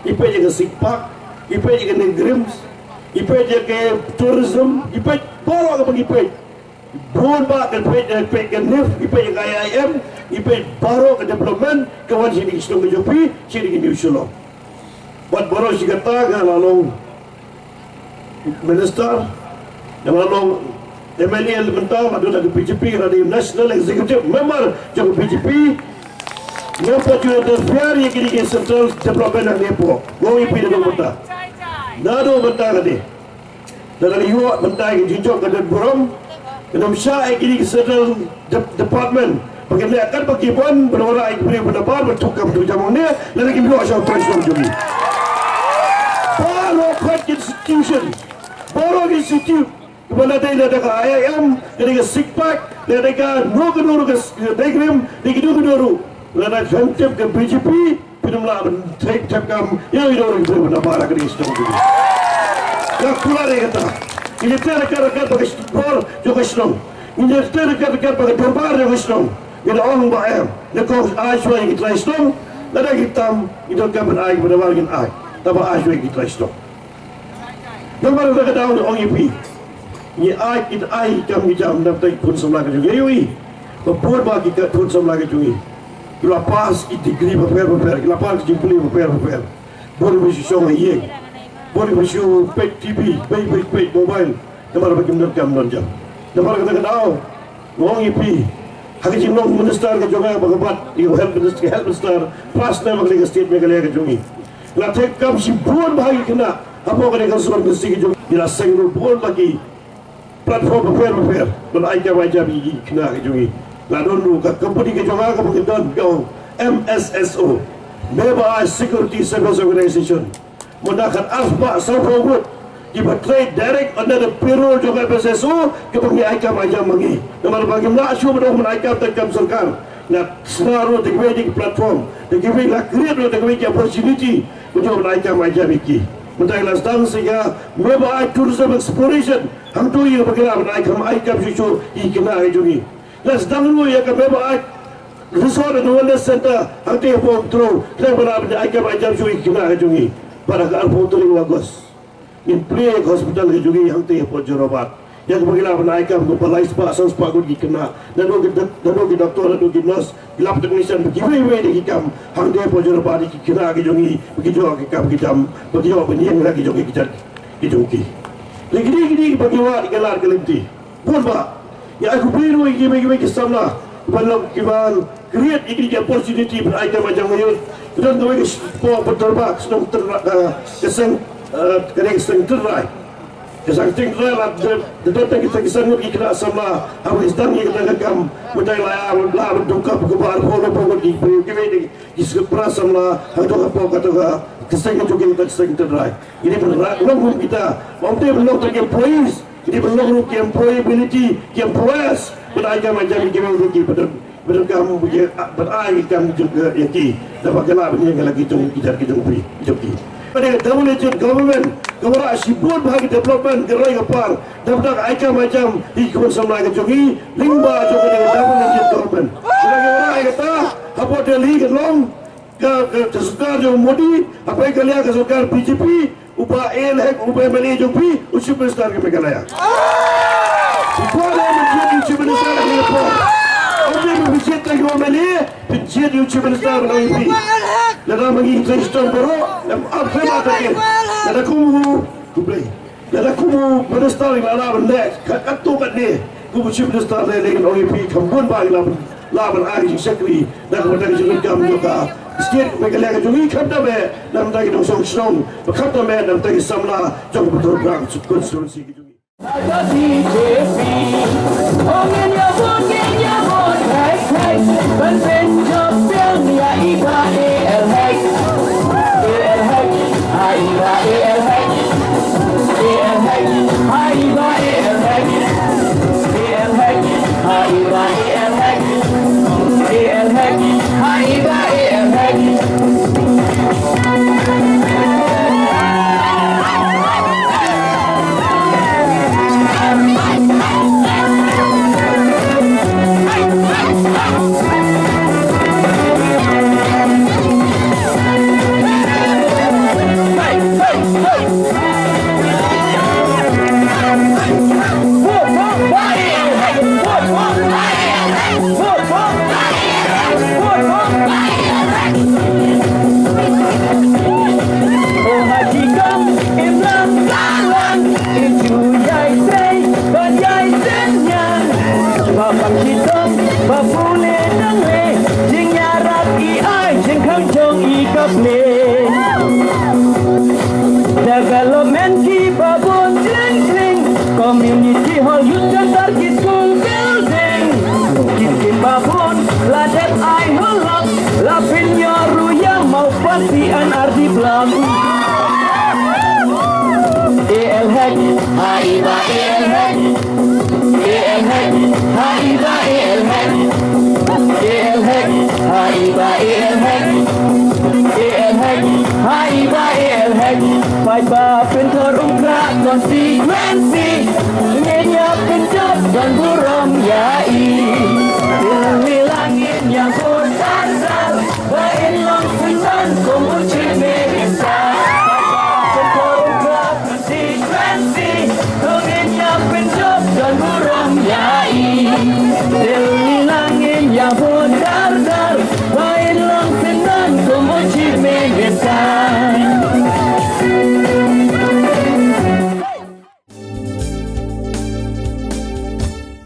ipe je SIG park, ipe je negrims, ipe je tourism, ipe bawa ke bagi ipe. Bukan bagi ipe NIF, ipe je IIM, ipe baru ke development kawan sini istong kejupi, sini kita usulong. Buat baru si kata lalu minister yang lalu MLA mentang ada dari PGP ada National Executive Member jang PGP nampak juga terfiar yang kini Central Development yang Nepal Goi pi dan mentah nado mentah kadi dari yuak mentah yang jinjok ke Burung kenam syah yang kini Central Department bagaimana akan bagi pun berora yang beri pendapat bertukar berjamang ni dan lagi bila asal presiden juga baru kuat institution baru institute kepada dia ada IIM, ada SIGPAC, ada nuru ke Degrim, ada nuru ada jantip ke BJP, pinamlah tap kam, yang itu orang itu benar benar kena istirahat dulu. Yang pula dia kata, ini terdekat pakai bor juga senang, ini terdekat pakai berbar juga senang. Bila orang bayar, nak aswa yang kita senang, ada hitam itu kan berai benar benar ai, tapi aswa yang kita senang. Nombor kita tahu orang IP. Ni ai kita ai jam dapat pun semula ke juga yui berbuat bagi kita pun semula ke juga kita pas degree berper kita pas jimpuli berper boleh bersyukur ye boleh bersyukur pet TV pet mobile nomor bagi menerkam jam nomor kita tahu wong ipi hak jimno minister ke juga bagabat you help minister pas nama ke state megalia ke juga la tek kam si buat bagi kena apa kena konsumen mesti ke juga bila senggol buat bagi platform berper beraikan wajah biji kena kejungi lalu dulu ke company kejunga ke bukan kau MSSO Member Security Service Organization menggunakan asbak server group kita trade direct under the payroll juga MSSO ke pengiaikan wajah mengi nama bagaimana asyuk berdoa menaikkan tekam serkar nak senaruh teknologi platform teknologi lah create teknologi opportunity untuk menaikkan wajah biji mentang lasdang sehingga member tourism exploration hang tu ia bergerak menaikkan aikam cucu ikna jungi lasdang lu ya ke member resort and wellness center hang tu pun terus saya benar aikam aikam cucu ikna jungi pada ke alpo tu Agustus in play hospital ke jungi hang tu pun jerobat yang bergerak menaikkan kepala ispa sanspa gud ikna dan doktor dan nurse lab technician giveaway di hikam hang dia pun jerobat ikna ke jungi begitu hikam hikam begitu beniang lagi jungi kita jungi Lagi bagi wak ikalar kelimti. Pun ba, ya aku biru iki kesamla. Balok kiban create iki opportunity beraikan macam ni. Dan tu iki po berterbak sedang keseng terai. Kesang terai lah. Datang kita kesan iki kena sama. Habis dan iki kena kam mudai lah berduka kebar polo iki iki iskeprasam lah. Atau apa kata keseng juga kita keseng terai. Ini benar belum kita. Mampu belum employees. Ini belum employability, employers beraikan macam ini betul kamu berai kamu juga yaki dapat kelak begini lagi kita pergi. Pada government kemudian sibuk bagi development gerai kepar dapat aikan macam ikut sama lagi jungi limba juga dengan government. Sebagai orang kata apa dia lihat long ke sukar jauh modi apa yang kalian ke sukar PGP upah elhek upah MLA jumpi uci besar ke Meghalaya. Kuala menjadi uci besar ke Nepal. Apa menjadi lagi MLA menjadi uci besar ke MP. Dalam bagi Kristen baru apa matakan. Dalam kumu kublai. Dalam kumu besar ke Lala benda katu kat ni. Kumu uci besar dengan MP kambun bagi laban hari sekali dan kemudian juga juga. Setiap Meghalaya kejungi kata me nam tadi dong song song kata me nam tadi samla jong betul berang konstitusi kejungi. Ada BJP, ongin ya bon, hai, bensin jopiang ya iba elhek, hai iba elhek, hai iba elhek, hai iba elhek, hai iba jong ikapne development ki babon jeng jeng community hall youth center ki school building ki babon ladet I holop la penyoru yang mau pasti anardi blam EL Hack Haiba EL Hack EL Hack Haiba EL Hack EL Hack Haiba EL Hack EL Hack Haiba EL Hack Haiba pentor umkrak konsekuensi nyenyak kencot dan burung yai